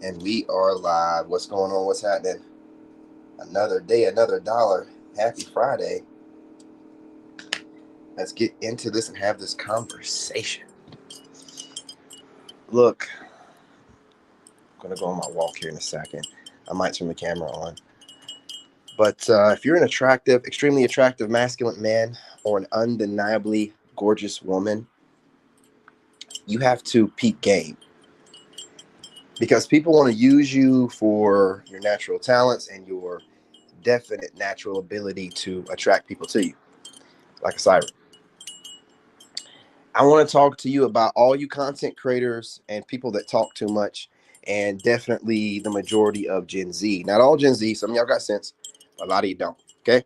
And we are live. What's going on? What's happening? Another day, another dollar. Happy Friday. Let's get into this and have this conversation. Look, I'm going to go on my walk here in a second. I might turn the camera on. But if you're an attractive, extremely attractive masculine man or an undeniably gorgeous woman, you have to peep game. Because people want to use you for your natural talents and your definite natural ability to attract people to you, like a siren. I want to talk to you about all you content creators and people that talk too much, and definitely the majority of Gen Z. Not all Gen Z, some of y'all got sense, but a lot of you don't. Okay?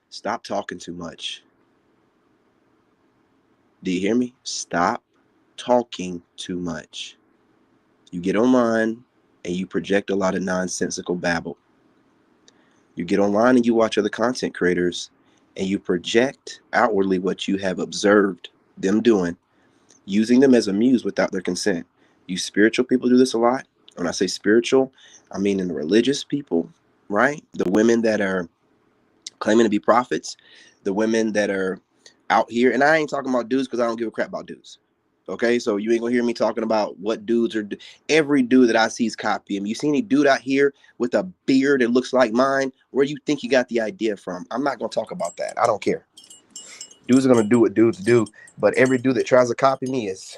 Stop talking too much. Do you hear me? Stop talking too much. You get online and you project a lot of nonsensical babble. You get online and you watch other content creators and you project outwardly what you have observed them doing, using them as a muse without their consent. You spiritual people do this a lot. When I say spiritual, I mean in the religious people, right? The women that are claiming to be prophets, the women that are out here, and I ain't talking about dudes because I don't give a crap about dudes. Okay, so you ain't gonna hear me talking about what dudes are. Every dude that I see is copying. You see any dude out here with a beard that looks like mine? Where you think you got the idea from? I'm not gonna talk about that. I don't care. Dudes are gonna do what dudes do, but every dude that tries to copy me is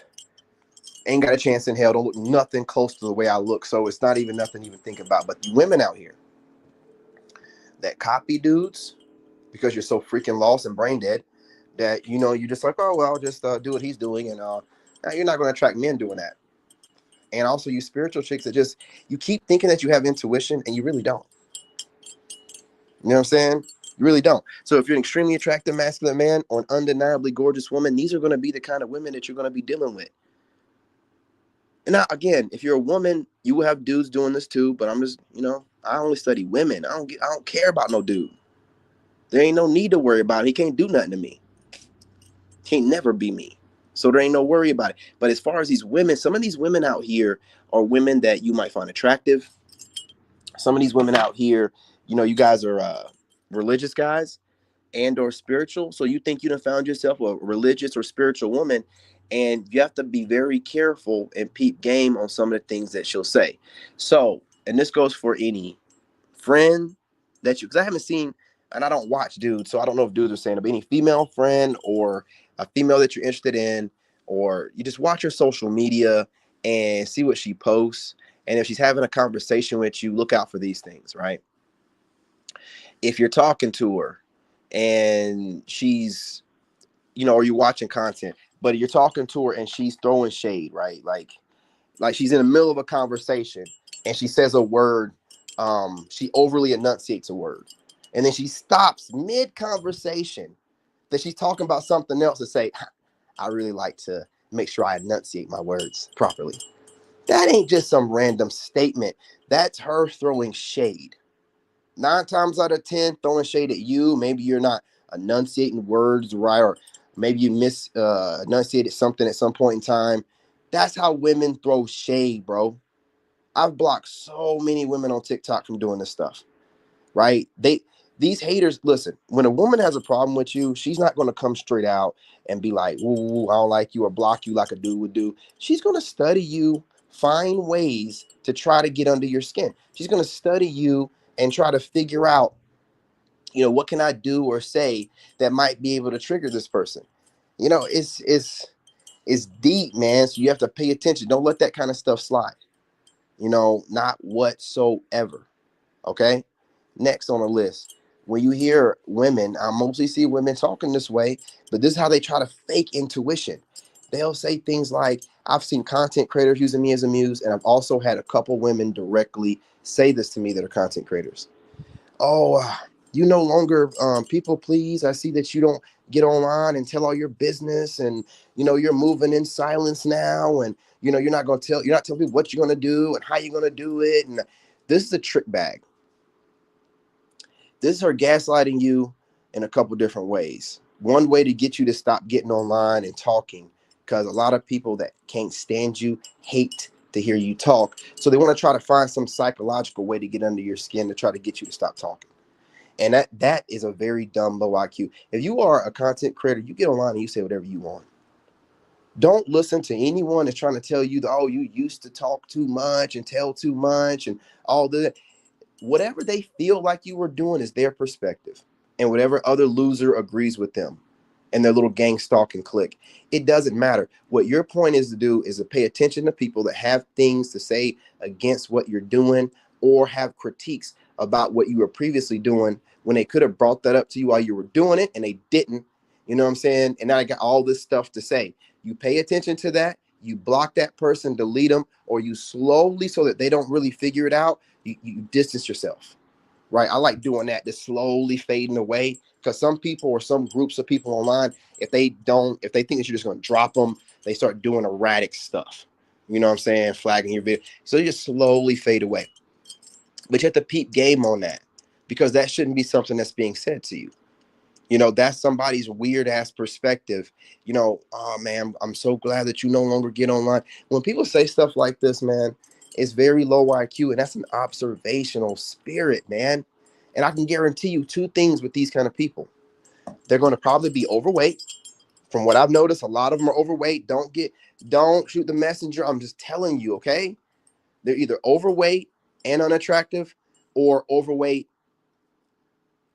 ain't got a chance in hell. Don't look nothing close to the way I look, so it's not even nothing to even think about. But the women out here that copy dudes because you're so freaking lost and brain dead that you're just like, oh well, just do what he's doing, and you're not going to attract men doing that. And also, you spiritual chicks that just you keep thinking that you have intuition and you really don't. You know what I'm saying? You really don't. So if you're an extremely attractive masculine man or an undeniably gorgeous woman, these are going to be the kind of women that you're going to be dealing with. And now, again, if you're a woman, you will have dudes doing this too. But I'm just, I only study women. I don't care about no dude. There ain't no need to worry about it. He can't do nothing to me. Can't never be me. So there ain't no worry about it. But as far as these women, some of these women out here are women that you might find attractive. Some of these women out here, you guys are religious guys and or spiritual. So you think you done found yourself a religious or spiritual woman, and you have to be very careful and peep game on some of the things that she'll say. So, and this goes for any friend that you, because I haven't seen, and I don't watch dudes, so I don't know if dudes are saying it, but any female friend or a female that you're interested in, or you just watch her social media and see what she posts. And if she's having a conversation with you, look out for these things, right? If you're talking to her and she's, or you're watching content, but you're talking to her and she's throwing shade, right? Like she's in the middle of a conversation and she says a word, she overly enunciates a word, and then she stops mid conversation that she's talking about something else to say, I really like to make sure I enunciate my words properly. That ain't just some random statement. That's her throwing shade. 9 times out of 10, throwing shade at you. Maybe you're not enunciating words right, or maybe you enunciated something at some point in time. That's how women throw shade, bro. I've blocked so many women on TikTok from doing this stuff, right? These haters, listen, when a woman has a problem with you, she's not going to come straight out and be like, ooh, I don't like you, or block you like a dude would do. She's going to study you, find ways to try to get under your skin. She's going to study you and try to figure out, what can I do or say that might be able to trigger this person. It's deep, man. So you have to pay attention. Don't let that kind of stuff slide. Not whatsoever. Okay. Next on the list, when you hear women, I mostly see women talking this way, but this is how they try to fake intuition. They'll say things like, I've seen content creators using me as a muse, and I've also had a couple women directly say this to me that are content creators. Oh, you no longer people please. I see that you don't get online and tell all your business, and you're moving in silence now, and you're not telling people what you're going to do and how you're going to do it. And this is a trick bag. This is her gaslighting you in a couple different ways. One way to get you to stop getting online and talking because a lot of people that can't stand you hate to hear you talk. So they want to try to find some psychological way to get under your skin to try to get you to stop talking. And that is a very dumb low IQ. If you are a content creator, you get online and you say whatever you want. Don't listen to anyone that's trying to tell you that, oh, you used to talk too much and tell too much and all that. Whatever they feel like you were doing is their perspective, and whatever other loser agrees with them and their little gang stalk and click. It doesn't matter. What your point is to do is to pay attention to people that have things to say against what you're doing or have critiques about what you were previously doing when they could have brought that up to you while you were doing it and they didn't. You know what I'm saying? And now I got all this stuff to say. You pay attention to that. You block that person, delete them, or you slowly, so that they don't really figure it out, you distance yourself, right? I like doing that, just slowly fading away, because some people or some groups of people online, if they think that you're just going to drop them, they start doing erratic stuff. You know what I'm saying? Flagging your video. So you just slowly fade away. But you have to peep game on that, because that shouldn't be something that's being said to you. You know, that's somebody's weird ass perspective. You know, oh man, I'm so glad that you no longer get online. When people say stuff like this, man, it's very low IQ, and that's an observational spirit, man. And I can guarantee you two things with these kind of people. They're going to probably be overweight. From what I've noticed, a lot of them are overweight. Don't shoot the messenger. I'm just telling you, okay? They're either overweight and unattractive, or overweight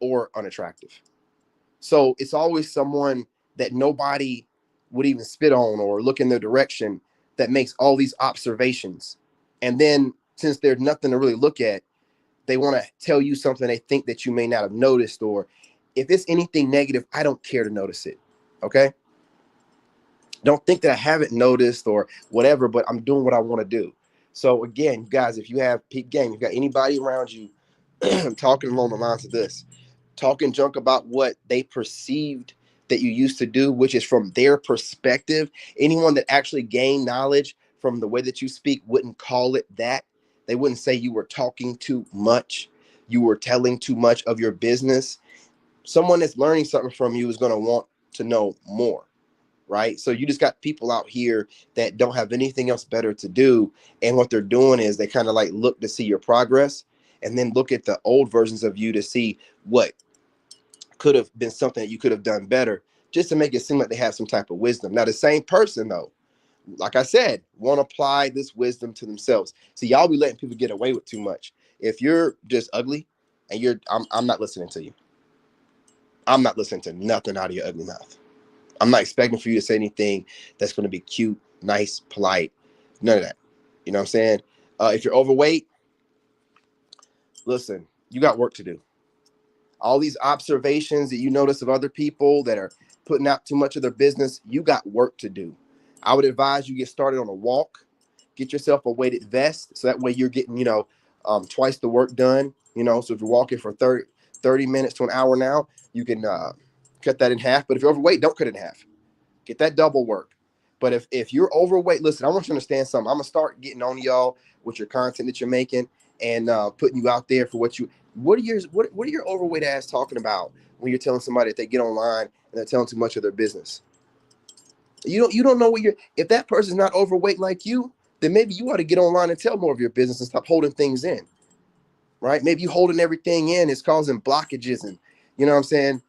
or unattractive. So it's always someone that nobody would even spit on or look in their direction, that makes all these observations. And then, since there's nothing to really look at, they want to tell you something they think that you may not have noticed. Or if it's anything negative, I don't care to notice it. Okay. Don't think that I haven't noticed or whatever, but I'm doing what I want to do. So again, guys, if you have Peep game, you've got anybody around you talking along the lines of this, talking junk about what they perceived that you used to do, which is from their perspective. Anyone that actually gained knowledge from the way that you speak wouldn't call it that. They wouldn't say you were talking too much, you were telling too much of your business. Someone that's learning something from you is going to want to know more, right? So you just got people out here that don't have anything else better to do, and what they're doing is they kind of like look to see your progress, and then look at the old versions of you to see what could have been something that you could have done better, just to make it seem like they have some type of wisdom. Now, the same person, though, like I said, won't apply this wisdom to themselves. See, y'all be letting people get away with too much. If you're just ugly and I'm not listening to you. I'm not listening to nothing out of your ugly mouth. I'm not expecting for you to say anything that's going to be cute, nice, polite. None of that. You know what I'm saying? If you're overweight, listen, you got work to do. All these observations that you notice of other people that are putting out too much of their business, you got work to do. I would advise you get started on a walk, get yourself a weighted vest, so that way you're getting, twice the work done. So if you're walking for 30 minutes to an hour now, you can cut that in half. But if you're overweight, don't cut it in half. Get that double work. But if you're overweight, listen, I want you to understand something. I'm gonna start getting on y'all with your content that you're making, and putting you out there for what are your overweight ass talking about when you're telling somebody that they get online and they're telling too much of their business? You don't know what you're. If that person's not overweight like you, then maybe you ought to get online and tell more of your business and stop holding things in. Right? Maybe you holding everything in is causing blockages, and you know what I'm saying,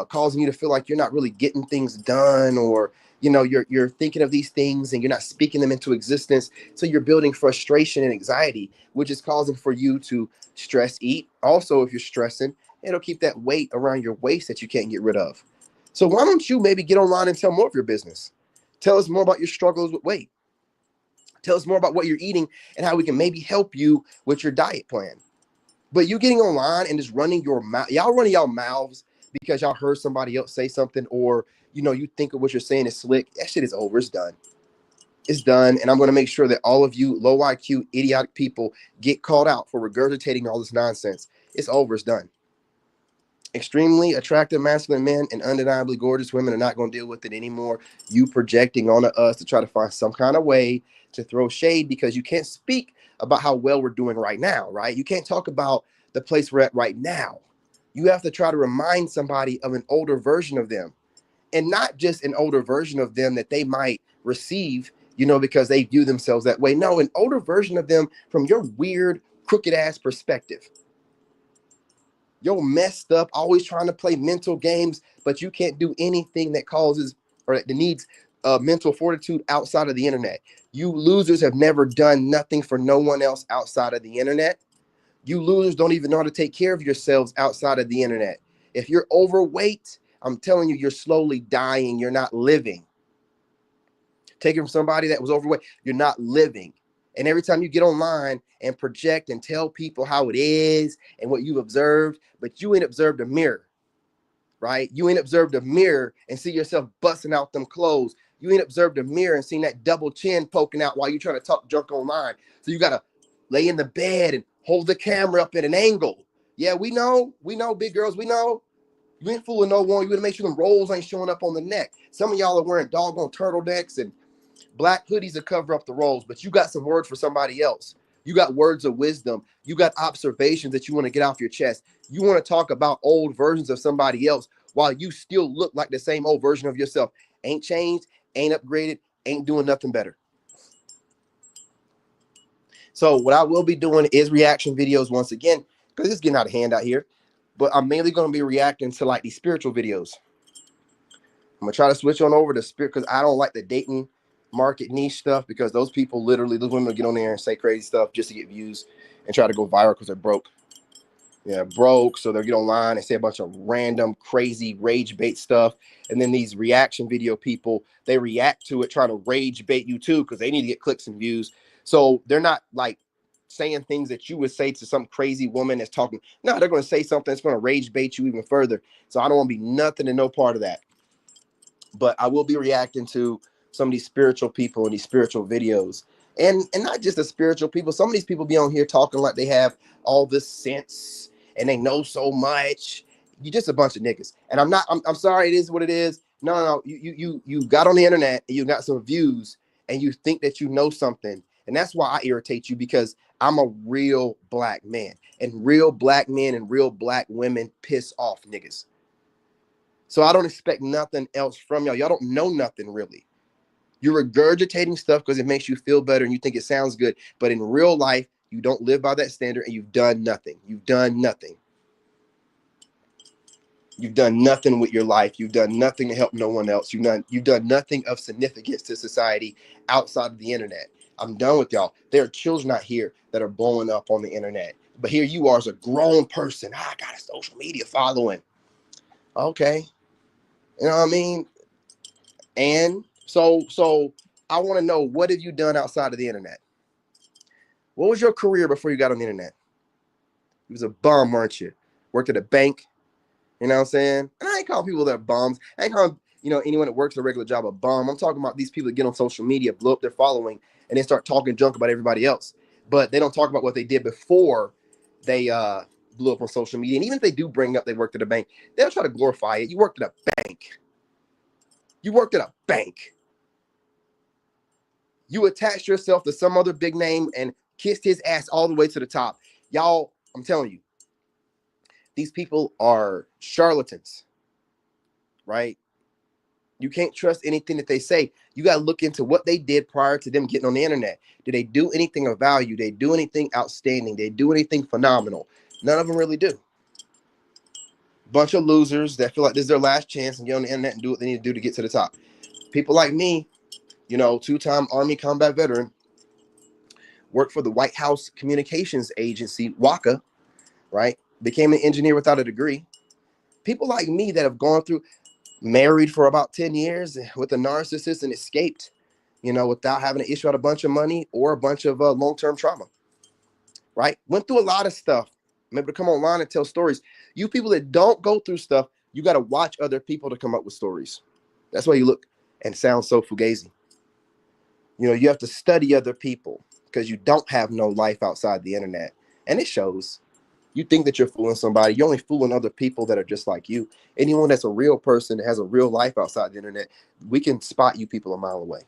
causing you to feel like you're not really getting things done, or you're thinking of these things and you're not speaking them into existence. So you're building frustration and anxiety, which is causing for you to stress eat. Also, if you're stressing, it'll keep that weight around your waist that you can't get rid of. So why don't you maybe get online and tell more of your business? Tell us more about your struggles with weight. Tell us more about what you're eating and how we can maybe help you with your diet plan. But you getting online and just running your mouth, y'all running y'all mouths because y'all heard somebody else say something, or you think of what you're saying is slick. That shit is over. It's done. It's done. And I'm going to make sure that all of you low IQ, idiotic people get called out for regurgitating all this nonsense. It's over. It's done. Extremely attractive masculine men and undeniably gorgeous women are not going to deal with it anymore. You projecting onto us to try to find some kind of way to throw shade, because you can't speak about how well we're doing right now, right? You can't talk about the place we're at right now. You have to try to remind somebody of an older version of them. And not just an older version of them that they might receive, you know, because they view themselves that way. No, an older version of them from your weird, crooked ass perspective. You're messed up, always trying to play mental games, but you can't do anything that causes or that needs mental fortitude outside of the internet. You losers have never done nothing for no one else outside of the internet. You losers don't even know how to take care of yourselves outside of the internet. If you're overweight, I'm telling you, you're slowly dying. You're not living. Take it from somebody that was overweight. You're not living. And every time you get online and project and tell people how it is and what you've observed, but you ain't observed a mirror, right? You ain't observed a mirror and see yourself busting out them clothes. You ain't observed a mirror and seen that double chin poking out while you're trying to talk junk online. So you got to lay in the bed and hold the camera up at an angle. Yeah, we know, big girls, we know. You ain't fooling no one. You gotta make sure them rolls ain't showing up on the neck. Some of y'all are wearing doggone turtlenecks and black hoodies to cover up the rolls, but you got some words for somebody else. You got words of wisdom. You got observations that you want to get off your chest. You want to talk about old versions of somebody else while you still look like the same old version of yourself. Ain't changed, ain't upgraded, ain't doing nothing better. So what I will be doing is reaction videos once again, because it's getting out of hand out here. But I'm mainly going to be reacting to like these spiritual videos. I'm gonna try to switch on over to spirit because I don't like the dating market niche stuff because those people literally, those women get on there and say crazy stuff just to get views and try to go viral because they're broke. Yeah, broke. So they'll get online and say a bunch of random, crazy rage bait stuff. And then these reaction video people, they react to it, trying to rage bait you too because they need to get clicks and views. So they're not like saying things that you would say to some crazy woman that's talking. No, they're going to say something that's going to rage bait you even further. So I don't want to be nothing and no part of that. But I will be reacting to some of these spiritual people and these spiritual videos. And not just the spiritual people. Some of these people be on here talking like they have all this sense and they know so much. You just a bunch of niggas. And I'm sorry, it is what it is. No. You got on the internet and you got some views and you think that you know something. And that's why I irritate you because I'm a real black man. And real black men and real black women piss off niggas. So I don't expect nothing else from y'all. Y'all don't know nothing really. You're regurgitating stuff because it makes you feel better and you think it sounds good. But in real life, you don't live by that standard and you've done nothing. You've done nothing. You've done nothing with your life. You've done nothing to help no one else. You've done nothing of significance to society outside of the internet. I'm done with y'all. There are children out here that are blowing up on the internet. But here you are as a grown person. I got a social media following. Okay. You know what I mean? And so I want to know, what have you done outside of the internet? What was your career before you got on the internet? You was a bum, weren't you? Worked at a bank, you know what I'm saying? And I ain't calling people that are bums. I ain't calling, anyone that works a regular job a bum. I'm talking about these people that get on social media, blow up their following, and then start talking junk about everybody else. But they don't talk about what they did before they blew up on social media. And even if they do bring up they worked at a bank, they'll try to glorify it. You worked at a bank. You worked at a bank. You attached yourself to some other big name and kissed his ass all the way to the top. Y'all, I'm telling you, these people are charlatans, right? You can't trust anything that they say. You got to look into what they did prior to them getting on the internet. Did they do anything of value? Did they do anything outstanding? Did they do anything phenomenal? None of them really do. Bunch of losers that feel like this is their last chance and get on the internet and do what they need to do to get to the top. People like me, two-time Army combat veteran, worked for the White House Communications Agency, WACA, right? Became an engineer without a degree. People like me that have gone through, married for about 10 years with a narcissist and escaped, without having to issue out a bunch of money or a bunch of long-term trauma, right? Went through a lot of stuff. I'm able to come online and tell stories. You people that don't go through stuff, you got to watch other people to come up with stories. That's why you look and sound so fugazi. You have to study other people because you don't have no life outside the internet. And it shows. You think that you're fooling somebody. You're only fooling other people that are just like you. Anyone that's a real person that has a real life outside the internet, we can spot you people a mile away.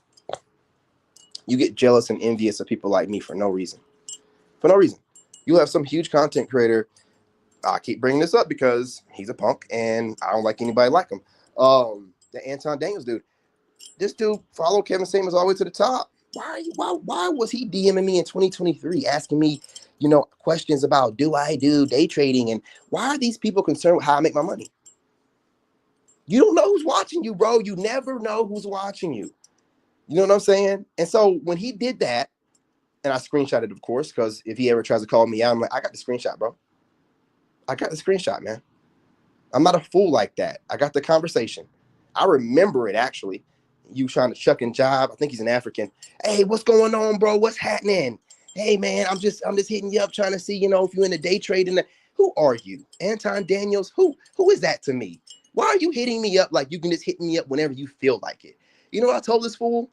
You get jealous and envious of people like me for no reason. For no reason. You have some huge content creator. I keep bringing this up because he's a punk and I don't like anybody like him. the Anton Daniels dude. This dude followed Kevin Samuels all the way to the top. Why was he DMing me in 2023 asking me, questions about do I do day trading, and why are these people concerned with how I make my money? You don't know who's watching you, bro. You never know who's watching you. You know what I'm saying? And so when he did that, and I screenshot it, of course, because if he ever tries to call me out, I'm like, I got the screenshot, bro. I got the screenshot, man. I'm not a fool like that. I got the conversation. I remember it, actually. You trying to chuck and jive. I think he's an African. Hey, what's going on, bro? What's happening? Hey, man, I'm just hitting you up trying to see, if you're in the day trading. Who are you? Anton Daniels? Who is that to me? Why are you hitting me up like you can just hit me up whenever you feel like it? You know what I told this fool?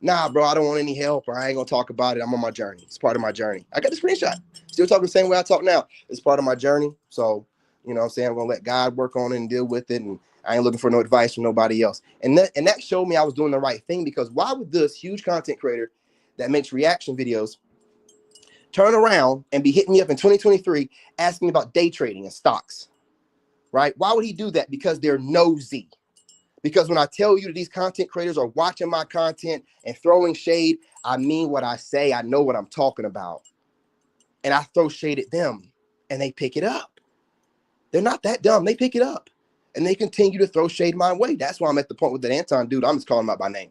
Nah, bro, I don't want any help, or I ain't gonna talk about it. I'm on my journey. It's part of my journey. I got the screenshot. Still talking the same way I talk now. It's part of my journey. So, you know what I'm saying? I'm gonna let God work on it and deal with it. And I ain't looking for no advice from nobody else. And that showed me I was doing the right thing, because why would this huge content creator that makes reaction videos turn around and be hitting me up in 2023 asking me about day trading and stocks? Right? Why would he do that? Because they're nosy. Because when I tell you that these content creators are watching my content and throwing shade, I mean what I say. I know what I'm talking about. And I throw shade at them and they pick it up. They're not that dumb. They pick it up and they continue to throw shade my way. That's why I'm at the point with that Anton dude. I'm just calling him out by name.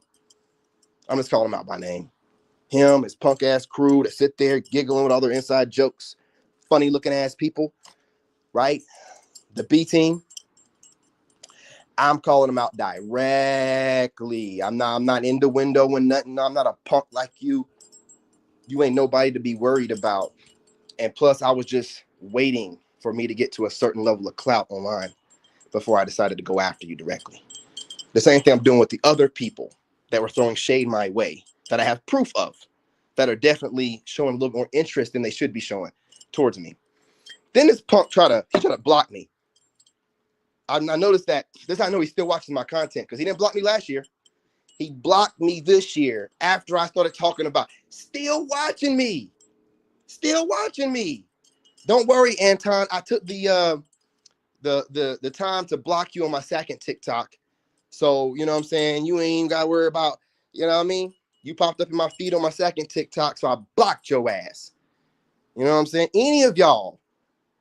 Him, his punk ass crew that sit there giggling with all their inside jokes, funny looking ass people, right? The B team. I'm calling them out directly. I'm not in the window and nothing. No, I'm not a punk like you. You ain't nobody to be worried about. And plus, I was just waiting for me to get to a certain level of clout online before I decided to go after you directly. The same thing I'm doing with the other people that were throwing shade my way, that I have proof of, that are definitely showing a little more interest than they should be showing towards me. Then this punk try to block me. I noticed that this. I know he's still watching my content because he didn't block me last year. He blocked me this year after I started talking about still watching me. Don't worry, Anton. I took the time to block you on my second TikTok. So, you know what I'm saying? You ain't got to worry about, you know what I mean? You popped up in my feed on my second TikTok, so I blocked your ass. You know what I'm saying? Any of y'all,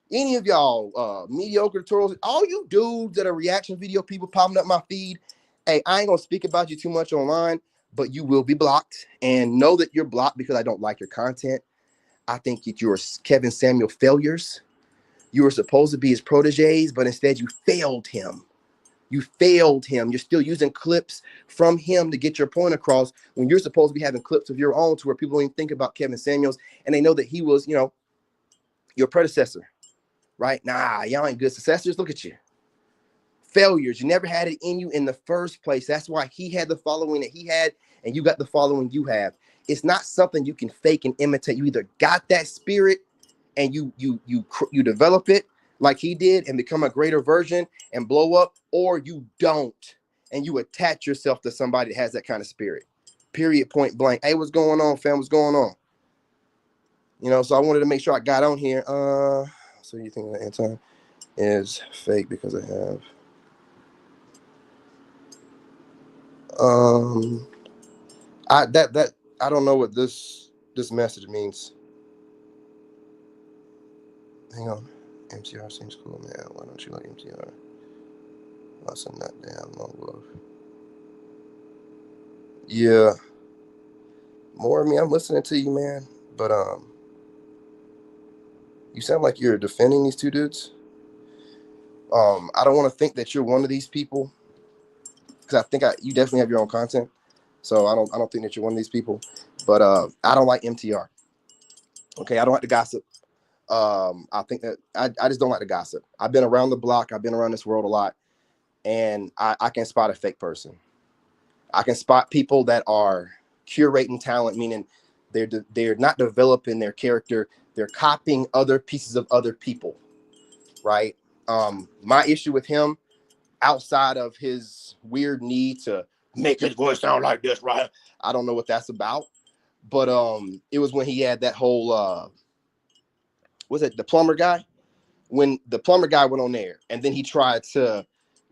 mediocre tutorials, all you dudes that are reaction video people popping up my feed, hey, I ain't gonna speak about you too much online, but you will be blocked. And know that you're blocked because I don't like your content. I think that you're Kevin Samuel failures. You were supposed to be his proteges, but instead you failed him. You're still using clips from him to get your point across when you're supposed to be having clips of your own to where people don't even think about Kevin Samuels and they know that he was, your predecessor. Right? Nah, y'all ain't good successors. Look at you. Failures. You never had it in you in the first place. That's why he had the following that he had, and you got the following you have. It's not something you can fake and imitate. You either got that spirit and you develop it like he did and become a greater version and blow up, or you don't and you attach yourself to somebody that has that kind of spirit. Period. Point blank. Hey, what's going on, fam? What's going on? So I wanted to make sure I got on here. So you think that Anton is fake because I have I don't know what this message means. Hang on. MTR seems cool, man. Why don't you like MTR? I'll send that damn long love. Yeah. More of me, I'm listening to you, man. But you sound like you're defending these two dudes. I don't want to think that you're one of these people, because I think you definitely have your own content. So I don't think that you're one of these people. But I don't like MTR. Okay, I don't like the gossip. I think that I just don't like the gossip. I've been around the block. I've been around this world a lot, and I can spot a fake person. I can spot people that are curating talent, meaning they're not developing their character. They're copying other pieces of other people, right? My issue with him, outside of his weird need to make his voice sound like this, right? I don't know what that's about, but it was when he had that whole was it the plumber guy? When the plumber guy went on there, and then he tried to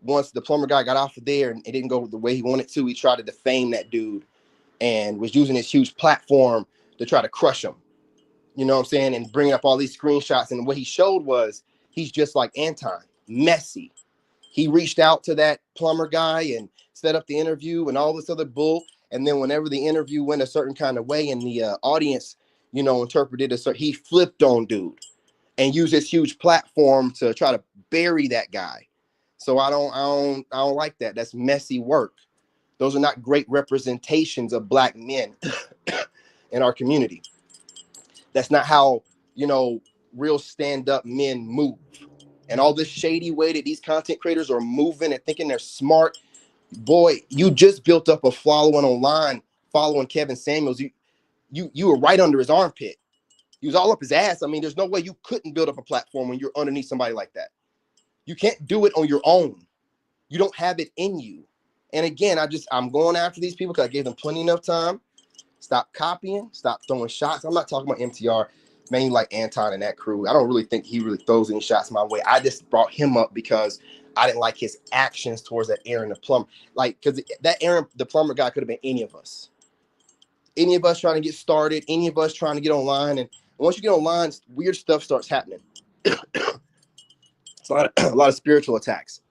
once the plumber guy got off of there and it didn't go the way he wanted to, he tried to defame that dude and was using his huge platform to try to crush him. You know what I'm saying? And bringing up all these screenshots. And what he showed was he's just like Anton, messy. He reached out to that plumber guy and set up the interview and all this other bull. And then whenever the interview went a certain kind of way and the audience, you know, interpreted a certain, he flipped on dude and used his huge platform to try to bury that guy. So I don't like that. That's messy work. Those are not great representations of black men in our community. That's not how, you know, real stand-up men move. And all this shady way that these content creators are moving and thinking they're smart. Boy, you just built up a following online, following Kevin Samuels. You were right under his armpit. You was all up his ass. I mean, there's no way you couldn't build up a platform when you're underneath somebody like that. You can't do it on your own. You don't have it in you. And again, I'm going after these people because I gave them plenty enough time. Stop copying. Stop throwing shots. I'm not talking about MTR, mainly like Anton and that crew. I don't really think he really throws any shots my way. I just brought him up because I didn't like his actions towards that Aaron the plumber. Like, because that Aaron the plumber guy could have been any of us. Any of us trying to get started. Any of us trying to get online. And once you get online, weird stuff starts happening. It's a lot of spiritual attacks.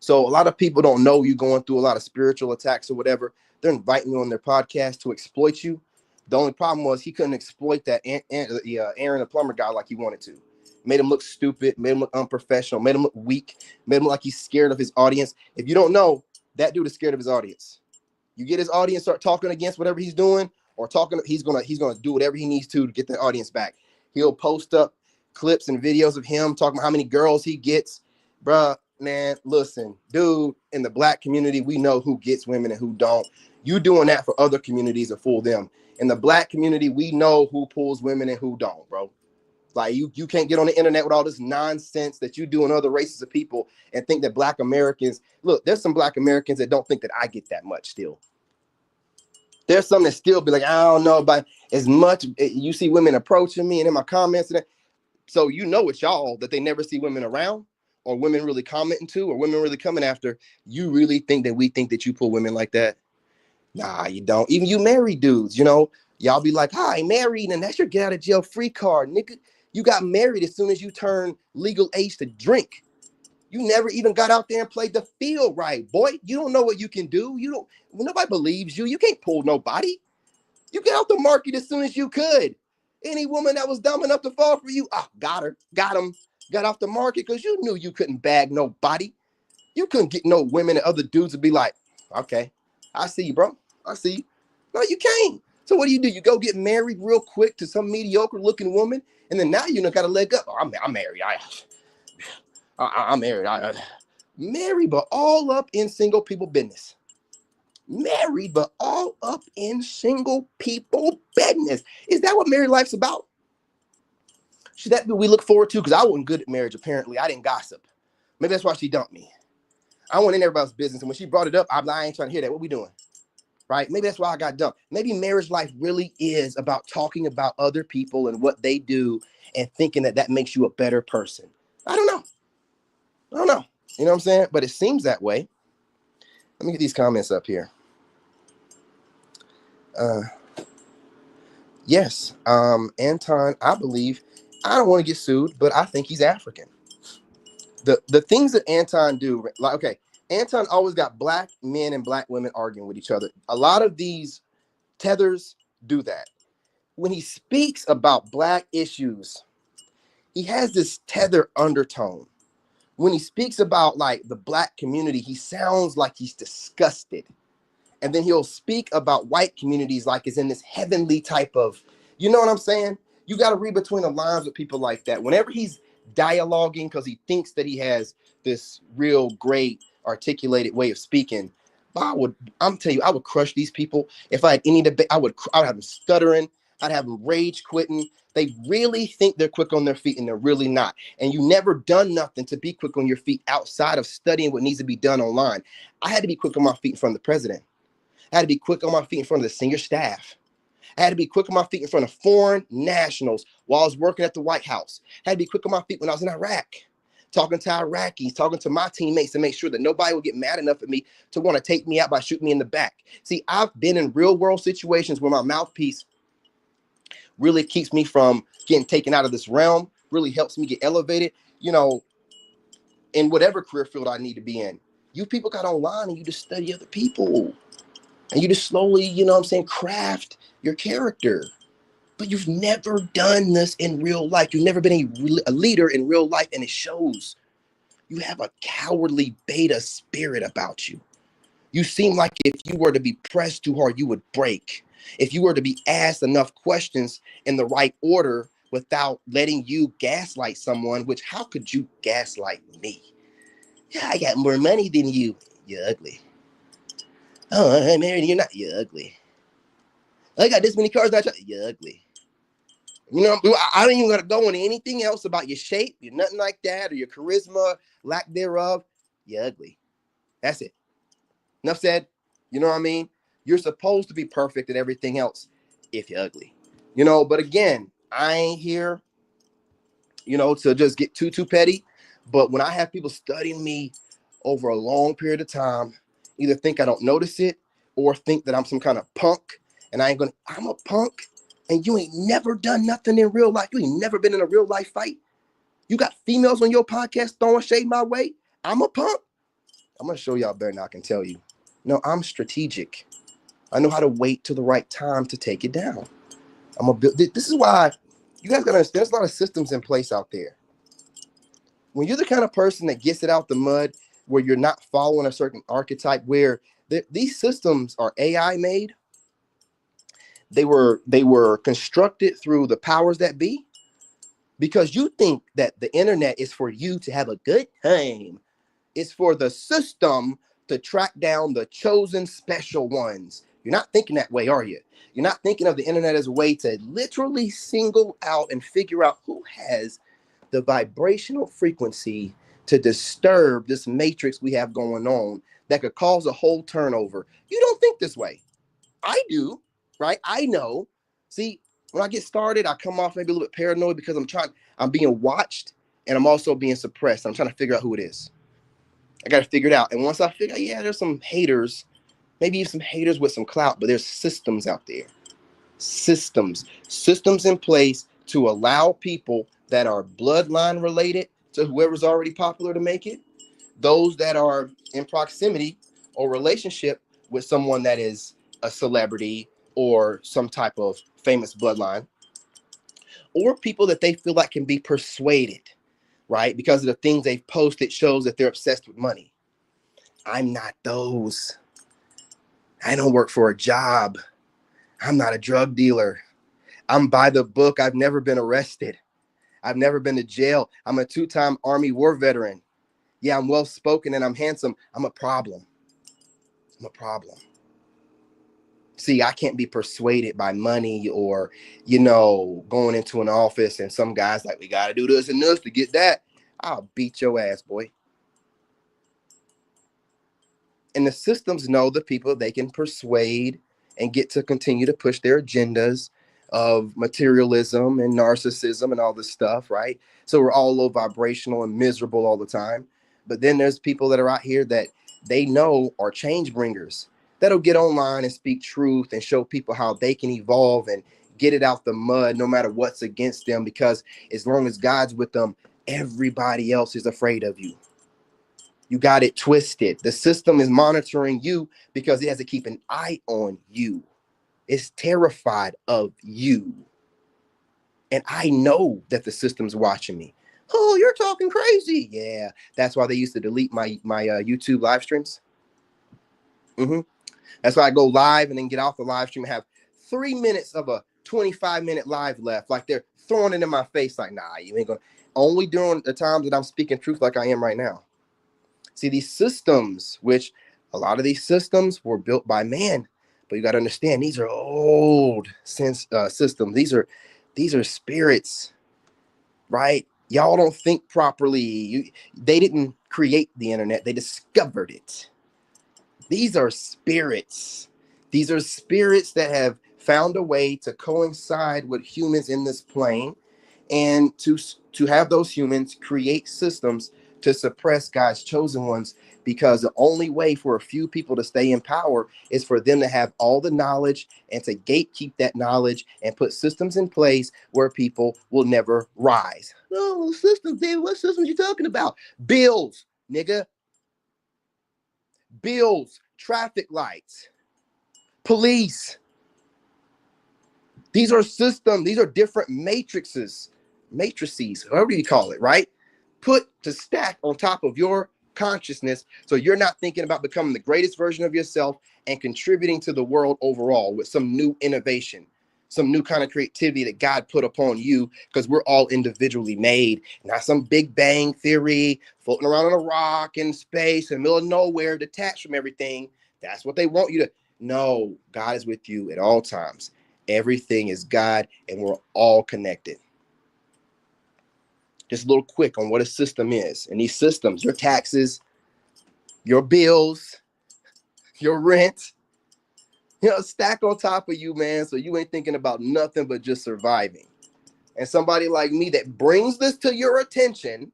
So a lot of people don't know you're going through a lot of spiritual attacks or whatever. They're inviting you on their podcast to exploit you. The only problem was he couldn't exploit that Aaron the plumber guy like he wanted to. Made him look stupid, made him look unprofessional, made him look weak, made him look like he's scared of his audience. If you don't know, that dude is scared of his audience. You get his audience start talking against whatever he's doing or talking, he's gonna do whatever he needs to get the audience back. He'll post up clips and videos of him talking about how many girls he gets. Bruh, man, listen, dude, in the black community, we know who gets women and who don't. You doing that for other communities to fool them. In the black community, we know who pulls women and who don't, bro. Like you can't get on the internet with all this nonsense that you do in other races of people and think that black Americans, look, there's some black Americans that don't think that I get that much still. There's some that still be like, I don't know about as much. You see women approaching me and in my comments. And so you know it's y'all that they never see women around or women really commenting to or women really coming after. You really think that we think that you pull women like that? Nah, you don't. Even you married dudes, you know, y'all be like, hi, married, and that's your get out of jail free card, nigga. You got married as soon as you turned legal age to drink. You never even got out there and played the field right, boy. You don't know what you can do. You don't. Nobody believes you. You can't pull nobody. You get out the market as soon as you could. Any woman that was dumb enough to fall for you, got her, got him, got off the market because you knew you couldn't bag nobody. You couldn't get no women and other dudes to be like, okay, I see you, bro. I see you. No, you can't. So what do? You go get married real quick to some mediocre looking woman, and then now you got to leg up. Oh, I'm married. I'm married. Married, but all up in single people business. Married, but all up in single people business. Is that what married life's about? Should that be we look forward to? Because I wasn't good at marriage, apparently. I didn't gossip. Maybe that's why she dumped me. I went in everybody's business, and when she brought it up, I ain't trying to hear that. What we doing? Right? Maybe that's why I got dumped. Maybe marriage life really is about talking about other people and what they do and thinking that makes you a better person. I don't know. You know what I'm saying? But it seems that way. Let me get these comments up here. Yes, Anton, I believe, I don't want to get sued, but I think he's African. The things that Anton do, like, okay, Anton always got black men and black women arguing with each other. A lot of these tethers do that. When he speaks about black issues, he has this tether undertone. When he speaks about like the black community, he sounds like he's disgusted. And then he'll speak about white communities like it's in this heavenly type of, you know what I'm saying? You got to read between the lines with people like that. Whenever he's dialoguing because he thinks that he has this real great articulated way of speaking, I'm telling you, I would crush these people. If I had any debate, I would have them stuttering. I'd have them rage quitting. They really think they're quick on their feet and they're really not. And you never done nothing to be quick on your feet outside of studying what needs to be done online. I had to be quick on my feet in front of the president. I had to be quick on my feet in front of the senior staff. I had to be quick on my feet in front of foreign nationals while I was working at the White House. I had to be quick on my feet when I was in Iraq. talking to Iraqis, talking to my teammates to make sure that nobody will get mad enough at me to want to take me out by shooting me in the back. See, I've been in real world situations where my mouthpiece really keeps me from getting taken out of this realm, really helps me get elevated, you know, in whatever career field I need to be in. You people got online and you just study other people and you just slowly, you know what I'm saying, craft your character. But you've never done this in real life. You've never been a leader in real life, and it shows. You have a cowardly beta spirit about you. You seem like if you were to be pressed too hard, you would break. If you were to be asked enough questions in the right order without letting you gaslight someone, which how could you gaslight me? Yeah, I got more money than you. You're ugly. Oh, I'm married. You're not. You're ugly. I got this many cars. Not. You're ugly. You know, I don't even got to go into anything else about your shape. You're nothing like that, or your charisma, lack thereof. You're ugly. That's it. Enough said. You know what I mean? You're supposed to be perfect at everything else if you're ugly. You know, but again, I ain't here, you know, to just get too petty. But when I have people studying me over a long period of time, either think I don't notice it or think that I'm some kind of punk, and I'm a punk, and you ain't never done nothing in real life. You ain't never been in a real life fight. You got females on your podcast throwing shade my way. I'm a punk. I'm gonna show y'all better than I can tell you. No, I'm strategic. I know how to wait till the right time to take it down. I'm a build. This is why you guys gotta understand. There's a lot of systems in place out there. When you're the kind of person that gets it out the mud, where you're not following a certain archetype, where these systems are AI made, they were constructed through the powers that be, because you think that the internet is for you to have a good time. It's for the system to track down the chosen special ones. You're not thinking that way, are you? You're not thinking of the internet as a way to literally single out and figure out who has the vibrational frequency to disturb this matrix we have going on that could cause a whole turnover. You don't think this way. I do, right? I know. See, when I get started, I come off maybe a little bit paranoid because I'm being watched, and I'm also being suppressed. I'm trying to figure out who it is. I got to figure it out. And once I figure out, yeah, there's some haters, maybe some haters with some clout, but there's systems out there. Systems in place to allow people that are bloodline related to whoever's already popular to make it, those that are in proximity or relationship with someone that is a celebrity or some type of famous bloodline, or people that they feel like can be persuaded, right? Because of the things they've posted shows that they're obsessed with money. I'm not those. I don't work for a job. I'm not a drug dealer. I'm by the book. I've never been arrested. I've never been to jail. I'm a 2-time Army war veteran. Yeah, I'm well spoken and I'm handsome. I'm a problem. I'm a problem. See, I can't be persuaded by money or, going into an office and some guys like, we got to do this and this to get that. I'll beat your ass, boy. And the systems know the people they can persuade and get to continue to push their agendas of materialism and narcissism and all this stuff, right? So we're all low vibrational and miserable all the time. But then there's people that are out here that they know are change bringers that'll get online and speak truth and show people how they can evolve and get it out the mud no matter what's against them, because as long as God's with them, everybody else is afraid of you. You got it twisted. The system is monitoring you because it has to keep an eye on you. It's terrified of you. And I know that the system's watching me. Oh, you're talking crazy. Yeah, that's why they used to delete my YouTube live streams. Mm-hmm. That's why I go live and then get off the live stream and have 3 minutes of a 25-minute live left. Like they're throwing it in my face like, nah, you ain't going to. Only during the times that I'm speaking truth like I am right now. See, these systems, which a lot of these systems were built by man, but you got to understand these are old systems. These are spirits, right? Y'all don't think properly. They didn't create the internet; they discovered it. These are spirits. These are spirits that have found a way to coincide with humans in this plane, and to have those humans create systems to suppress God's chosen ones, because the only way for a few people to stay in power is for them to have all the knowledge and to gatekeep that knowledge and put systems in place where people will never rise. Oh, systems, David, what systems you talking about? Bills, nigga. Bills, traffic lights, police. These are systems, these are different matrices, however you call it, right? Put to stack on top of your consciousness, so you're not thinking about becoming the greatest version of yourself and contributing to the world overall with some new innovation, some new kind of creativity that God put upon you, because we're all individually made, not some big bang theory floating around on a rock in space in the middle of nowhere, detached from everything. That's what they want you to. No, God is with you at all times. Everything is God, and we're all connected. Just a little quick on what a system is. And these systems, your taxes, your bills, your rent, stack on top of you, man. So you ain't thinking about nothing but just surviving. And somebody like me that brings this to your attention,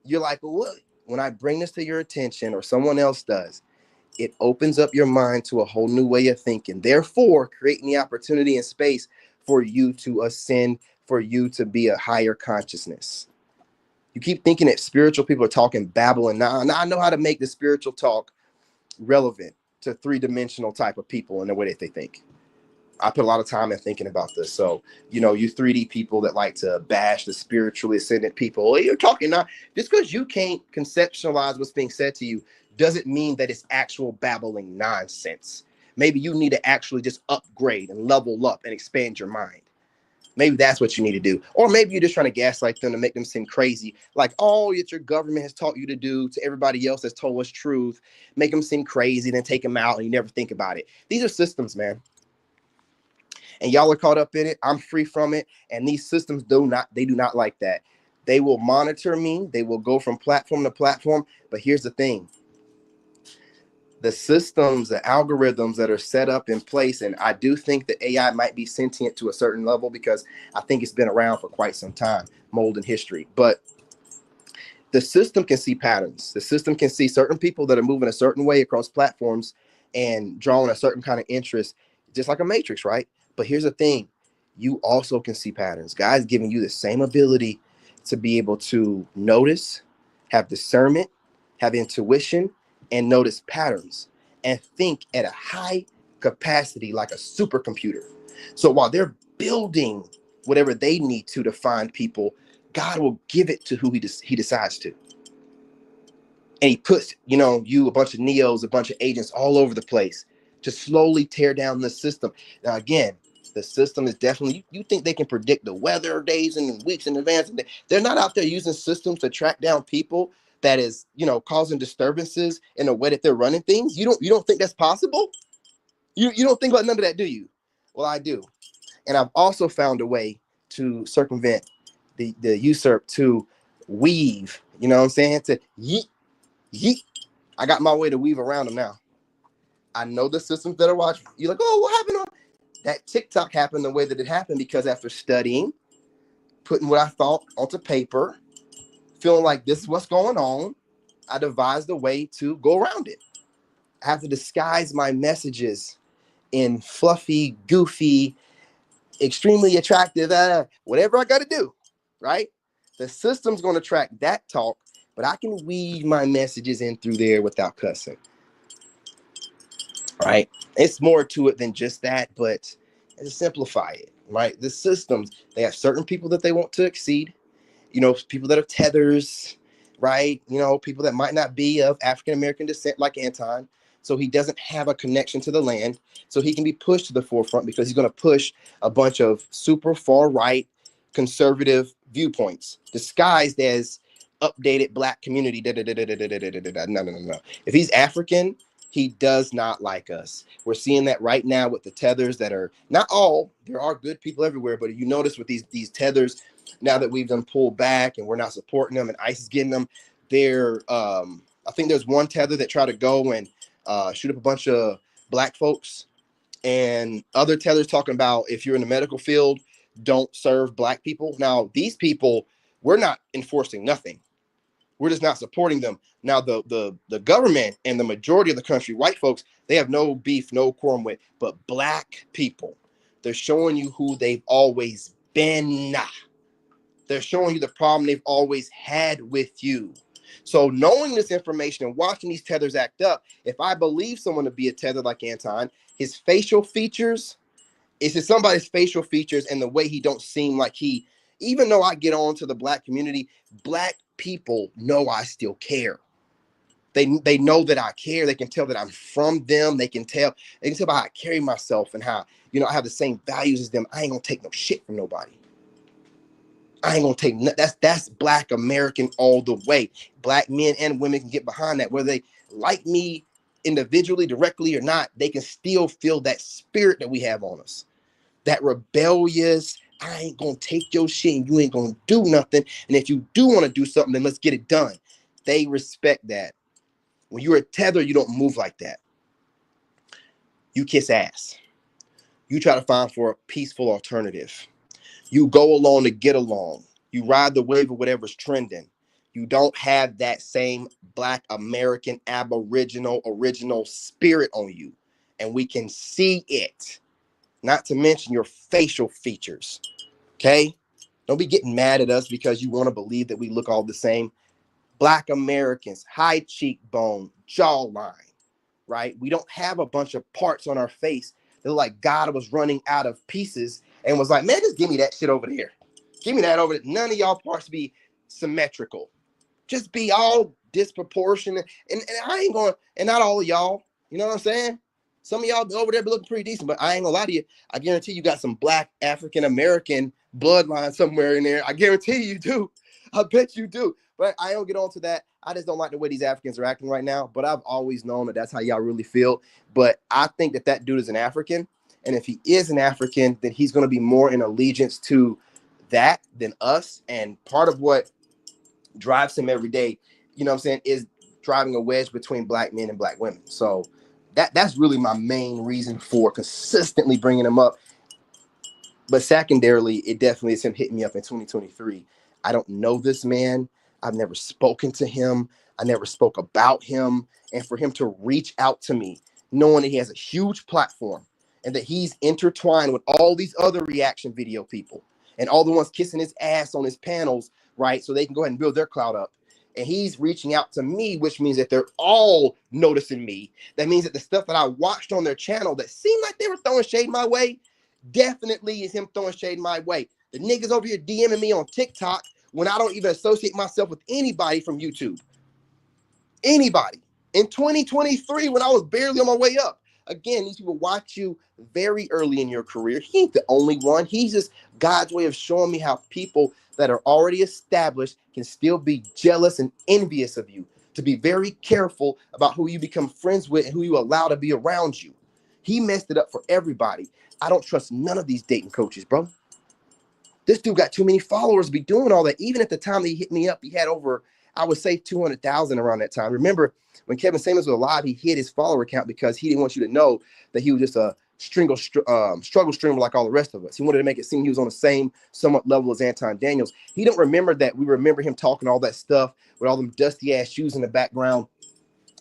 you're like, well, what? When I bring this to your attention, or someone else does, it opens up your mind to a whole new way of thinking, therefore creating the opportunity and space for you to ascend, for you to be a higher consciousness. You keep thinking that spiritual people are talking babbling. Now I know how to make the spiritual talk relevant to three-dimensional type of people in the way that they think. I put a lot of time in thinking about this. So, you 3D people that like to bash the spiritually ascendant people, well, you're talking not just because you can't conceptualize what's being said to you doesn't mean that it's actual babbling nonsense. Maybe you need to actually just upgrade and level up and expand your mind. Maybe that's what you need to do. Or maybe you're just trying to gaslight them to make them seem crazy. Like, oh, it's your government has taught you to do to everybody else that's told us truth. Make them seem crazy, then take them out and you never think about it. These are systems, man. And y'all are caught up in it. I'm free from it. And these systems do not like that. They will monitor me. They will go from platform to platform. But here's the thing. The systems, the algorithms that are set up in place, and I do think that AI might be sentient to a certain level, because I think it's been around for quite some time, molding history. But the system can see patterns. The system can see certain people that are moving a certain way across platforms and drawing a certain kind of interest, just like a matrix, right? But here's the thing. You also can see patterns. God's giving you the same ability to be able to notice, have discernment, have intuition, and notice patterns and think at a high capacity like a supercomputer. So while they're building whatever they need to find people, God will give it to who he decides to. And he puts, you, a bunch of neos, a bunch of agents all over the place to slowly tear down the system. Now, again, the system is definitely, you think they can predict the weather days and weeks in advance. They're not out there using systems to track down people that is, causing disturbances in the way that they're running things. You don't think that's possible? You don't think about none of that, do you? Well, I do. And I've also found a way to circumvent the usurp, to weave, you know what I'm saying? To yeet, yeet. I got my way to weave around them now. I know the systems that are watching. You're like, oh, what happened on that TikTok happened the way that it happened because after studying, putting what I thought onto paper, feeling like this is what's going on, I devised a way to go around it. I have to disguise my messages in fluffy, goofy, extremely attractive, whatever I got to do, right? The system's going to track that talk, but I can weave my messages in through there without cussing, right? It's more to it than just that, but to simplify it, right? The systems, they have certain people that they want to exceed, people that are tethers, right? People that might not be of African American descent, like Anton. So he doesn't have a connection to the land. So he can be pushed to the forefront because he's going to push a bunch of super far right conservative viewpoints disguised as updated black community. No. If he's African, he does not like us. We're seeing that right now with the tethers that are not all. There are good people everywhere, but you notice with these tethers, now that we've done pulled back and we're not supporting them and ICE is getting them, they're I think there's one tether that tried to go and shoot up a bunch of black folks, and other tethers talking about if you're in the medical field, don't serve black people. Now, these people, we're not enforcing nothing. We're just not supporting them. Now, the government and the majority of the country, white folks, they have no beef, no quarrel with. But black people, they're showing you who they've always been. They're showing you the problem they've always had with you. So knowing this information and watching these tethers act up, if I believe someone to be a tether like Anton, his facial features, it's just somebody's facial features and the way he don't seem like he, even though I get on to the black community, black people know I still care. They know that I care. They can tell that I'm from them. They can tell by how I carry myself and how, I have the same values as them. I ain't gonna take no shit from nobody. I ain't gonna take that's black American all the way. Black men and women can get behind that, whether they like me individually, directly or not. They can still feel that spirit that we have on us, that rebellious. I ain't gonna take your shit, and you ain't gonna do nothing. And if you do want to do something, then let's get it done. They respect that. When you're a tether, you don't move like that. You kiss ass. You try to find for a peaceful alternative. You go along to get along. You ride the wave of whatever's trending. You don't have that same black American aboriginal original spirit on you. And we can see it. Not to mention your facial features. Okay? Don't be getting mad at us because you want to believe that we look all the same. Black Americans, high cheekbone, jawline, right? We don't have a bunch of parts on our face that look like God was running out of pieces and was like, man, just give me that shit over there. Give me that over there. None of y'all parts be symmetrical. Just be all disproportionate. And I ain't going, and not all of y'all, you know what I'm saying? Some of y'all over there be looking pretty decent, but I ain't gonna lie to you. I guarantee you got some black African American bloodline somewhere in there. I guarantee you do. I bet you do. But I don't get on to that. I just don't like the way these Africans are acting right now. But I've always known that that's how y'all really feel. But I think that that dude is an African. And if he is an African, then he's going to be more in allegiance to that than us. And part of what drives him every day, you know what I'm saying, is driving a wedge between black men and black women. So that's really my main reason for consistently bringing him up. But secondarily, it definitely is him hitting me up in 2023. I don't know this man. I've never spoken to him. I never spoke about him. And for him to reach out to me, knowing that he has a huge platform and that he's intertwined with all these other reaction video people and all the ones kissing his ass on his panels, right? So they can go ahead and build their clout up. And he's reaching out to me, which means that they're all noticing me. That means that the stuff that I watched on their channel that seemed like they were throwing shade my way, definitely is him throwing shade my way. The niggas over here DMing me on TikTok when I don't even associate myself with anybody from YouTube. Anybody. In 2023, when I was barely on my way up. Again, these people watch you very early in your career. He ain't the only one. He's just God's way of showing me how people that are already established can still be jealous and envious of you. To be very careful about who you become friends with and who you allow to be around you. He messed it up for everybody. I don't trust none of these dating coaches, bro. This dude got too many followers to be doing all that. Even at the time that he hit me up, he had over, I would say, 200,000 around that time. Remember, when Kevin Samuels was alive, he hid his follower account because he didn't want you to know that he was just a struggle streamer like all the rest of us. He wanted to make it seem he was on the same somewhat level as Anton Daniels. He don't remember that. We remember him talking all that stuff with all them dusty ass shoes in the background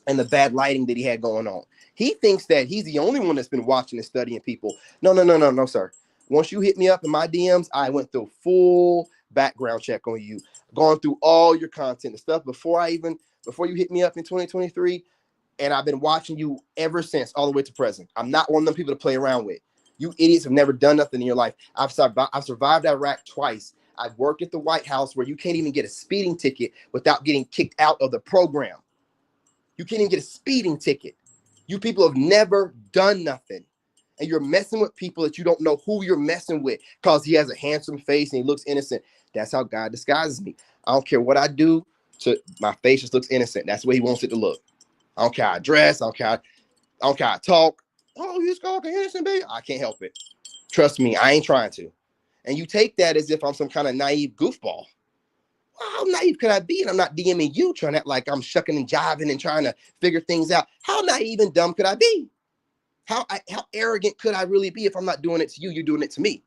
and the bad lighting that he had going on. He thinks that he's the only one that's been watching and studying people. No, sir. Once you hit me up in my DMs, I went through full background check on you, gone through all your content and stuff before you hit me up in 2023. And I've been watching you ever since, all the way to present. I'm not one of them people to play around with. You idiots have never done nothing in your life. I've survived Iraq twice. I've worked at the White House where you can't even get a speeding ticket without getting kicked out of the program. You can't even get a speeding ticket. You people have never done nothing. And you're messing with people that you don't know who you're messing with because he has a handsome face and he looks innocent. That's how God disguises me. I don't care what I do. My face just looks innocent. That's the way he wants it to look. I don't care how I dress. I don't care how I talk. Oh, you just call innocent, baby. I can't help it. Trust me, I ain't trying to. And you take that as if I'm some kind of naive goofball. How naive could I be? And I'm not DMing you trying to act like I'm shucking and jiving and trying to figure things out. How naive and dumb could I be? How arrogant could I really be if I'm not doing it to you? You're doing it to me.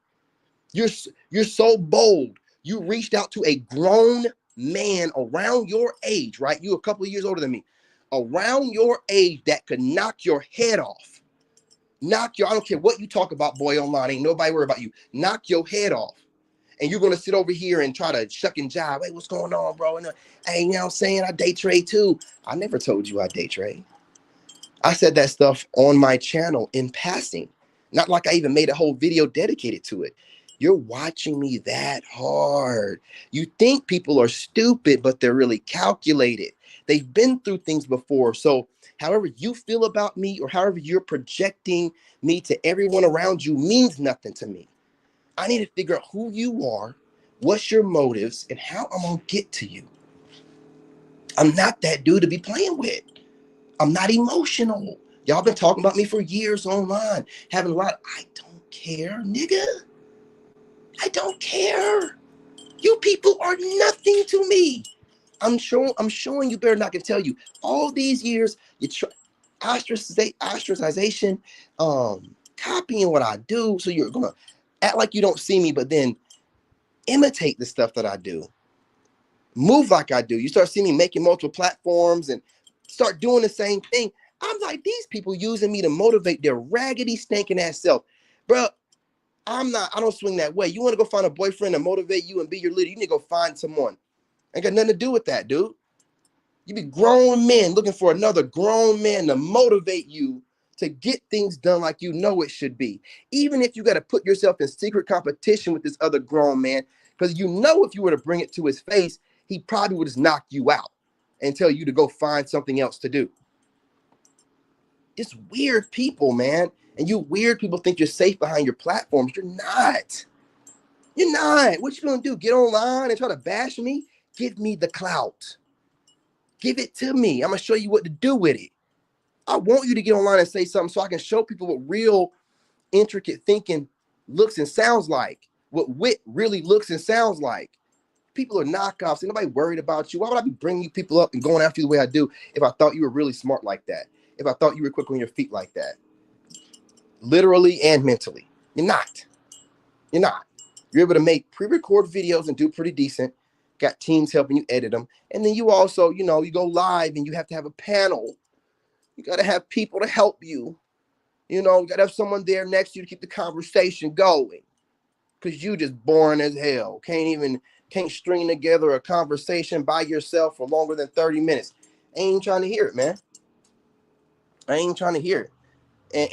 You're you're so bold. You reached out to a grown man around your age, right? You a couple of years older than me, around your age that could knock your head off. Knock your, I don't care what you talk about, boy, online. Ain't nobody worry about you. Knock your head off. And you're gonna sit over here and try to shuck and jive. Hey, what's going on, bro? And hey, you know what I'm saying? I day trade too. I never told you I day trade. I said that stuff on my channel in passing. Not like I even made a whole video dedicated to it. You're watching me that hard. You think people are stupid, but they're really calculated. They've been through things before. So, however you feel about me or however you're projecting me to everyone around you means nothing to me. I need to figure out who you are, what's your motives, and how I'm going to get to you. I'm not that dude to be playing with. I'm not emotional. Y'all been talking about me for years online, having a lot. I don't care, nigga. I don't care. You people are nothing to me. I'm showing you better than I can tell you. All these years, you try ostracization, copying what I do. So you're gonna act like you don't see me, but then imitate the stuff that I do. Move like I do. You start seeing me making multiple platforms and start doing the same thing. I'm like, these people using me to motivate their raggedy, stinking ass self. Bro, I don't swing that way. You want to go find a boyfriend to motivate you and be your leader, you need to go find someone. Ain't got nothing to do with that, dude. You be grown men looking for another grown man to motivate you to get things done like you know it should be. Even if you got to put yourself in secret competition with this other grown man, because you know if you were to bring it to his face, he probably would just knock you out and tell you to go find something else to do. It's weird people, man. And you weird people think you're safe behind your platforms. You're not. You're not. What you gonna do? Get online and try to bash me? Give me the clout. Give it to me. I'm gonna show you what to do with it. I want you to get online and say something so I can show people what real intricate thinking looks and sounds like. What wit really looks and sounds like. People are knockoffs. Ain't nobody worried about you. Why would I be bringing you people up and going after you the way I do if I thought you were really smart like that? If I thought you were quick on your feet like that? Literally and mentally. You're not. You're not. You're able to make pre-record videos and do pretty decent. Got teams helping you edit them. And then you also, you go live and you have to have a panel. You got to have people to help you. You got to have someone there next to you to keep the conversation going. Because you just boring as hell. Can't string together a conversation by yourself for longer than 30 minutes. I ain't trying to hear it, man. I ain't trying to hear it.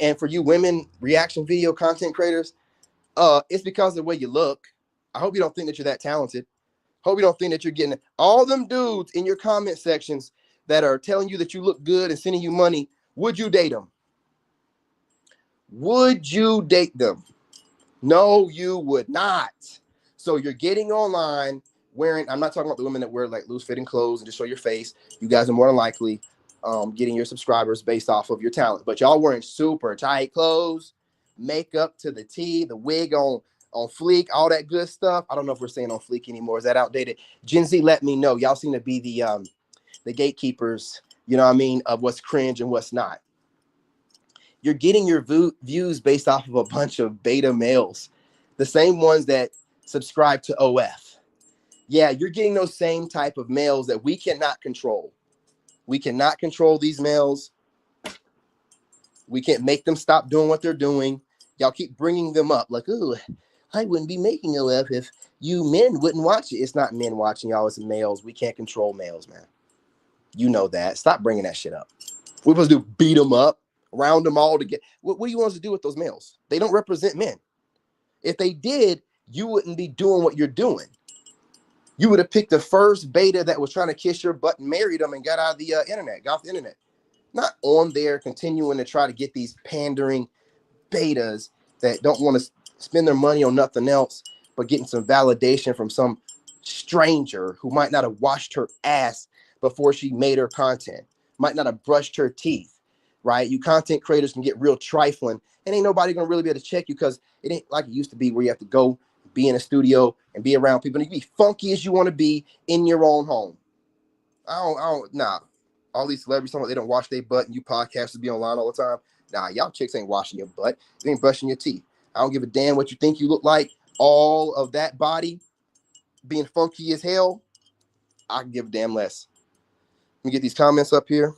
And for you women, reaction video content creators, it's because of the way you look. I hope you don't think that you're that talented. Hope you don't think that you're getting all them dudes in your comment sections that are telling you that you look good and sending you money. Would you date them? Would you date them? No, you would not. So you're getting online wearing, I'm not talking about the women that wear like loose fitting clothes and just show your face. You guys are more than likely getting your subscribers based off of your talent. But y'all wearing super tight clothes, makeup to the T, the wig on fleek, all that good stuff. I don't know if we're saying on fleek anymore. Is that outdated? Gen Z, let me know. Y'all seem to be the gatekeepers, you know what I mean, of what's cringe and what's not. You're getting your views based off of a bunch of beta males, the same ones that subscribe to OF. Yeah, you're getting those same type of males that we cannot control. We cannot control these males. We can't make them stop doing what they're doing. Y'all keep bringing them up like, oh, I wouldn't be making OF if you men wouldn't watch it. It's not men watching y'all, it's males. We can't control males, man. You know that. Stop bringing that shit up. We're supposed to do beat them up, round them all together. What do you want us to do with those males? They don't represent men. If they did, you wouldn't be doing what you're doing. You would have picked the first beta that was trying to kiss your butt and married them and got out of the internet, got off the internet. Not on there continuing to try to get these pandering betas that don't want to spend their money on nothing else but getting some validation from some stranger who might not have washed her ass before she made her content, might not have brushed her teeth, right? You content creators can get real trifling and ain't nobody gonna really be able to check you because it ain't like it used to be where you have to go be in a studio and be around people and you can be funky as you want to be in your own home. Nah. All these celebrities talking about they don't wash their butt and you podcasters be online all the time. Nah, y'all chicks ain't washing your butt. You ain't brushing your teeth. I don't give a damn what you think you look like. all of that body being funky as hell, I can give a damn less. Let me get these comments up here.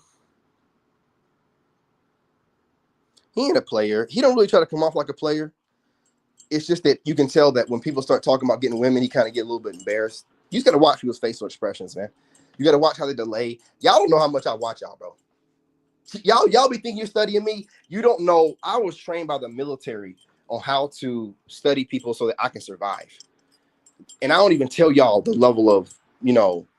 He ain't a player. He don't really try to come off like a player. It's just that you can tell that when people start talking about getting women, he kind of get a little bit embarrassed. You just got to watch people's facial expressions, man. You got to watch how they delay. Y'all don't know how much I watch y'all, bro. Y'all be thinking you're studying me. You don't know. I was trained by the military on how to study people so that I can survive. And I don't even tell y'all the level of,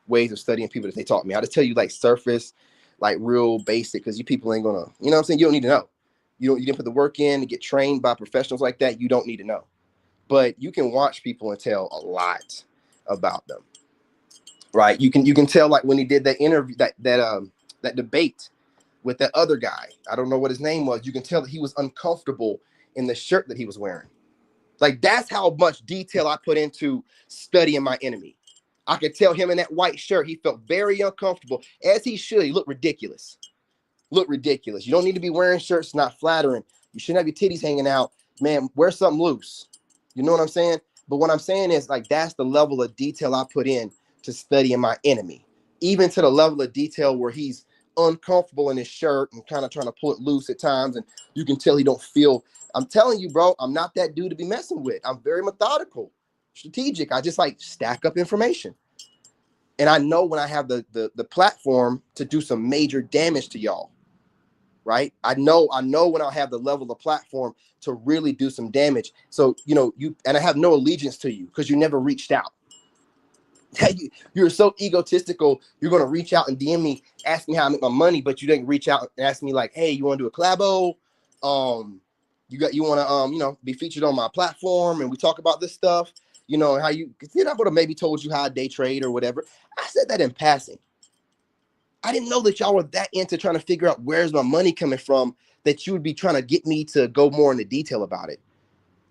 ways of studying people that they taught me. I just tell you like surface, like real basic, because you people ain't gonna, you know what I'm saying? You don't need to know. You didn't put the work in to get trained by professionals like that. You don't need to know. But you can watch people and tell a lot about them. Right. You can tell like when he did that interview, that debate with that other guy. I don't know what his name was. You can tell that he was uncomfortable in the shirt that he was wearing. Like that's how much detail I put into studying my enemy. I could tell him in that white shirt, he felt very uncomfortable, as he should. He looked ridiculous. You don't need to be wearing shirts not flattering. You shouldn't have your titties hanging out. Man, wear something loose. You know what I'm saying? But what I'm saying is like that's the level of detail I put in to studying my enemy. Even to the level of detail where he's uncomfortable in his shirt and kind of trying to pull it loose at times, and you can tell he don't feel. I'm telling you, bro, I'm not that dude to be messing with. I'm very methodical, strategic. I just like stack up information. And I know when I have the platform to do some major damage to y'all. Right? I know when I'll have the level of platform to really do some damage. So, and I have no allegiance to you because you never reached out. You're so egotistical. You're going to reach out and DM me, ask me how I make my money, but you didn't reach out and ask me like, hey, you want to do a collabo? You want to, be featured on my platform and we talk about this stuff, how I would have maybe told you how I day trade or whatever. I said that in passing. I didn't know that y'all were that into trying to figure out where's my money coming from, that you would be trying to get me to go more into detail about it.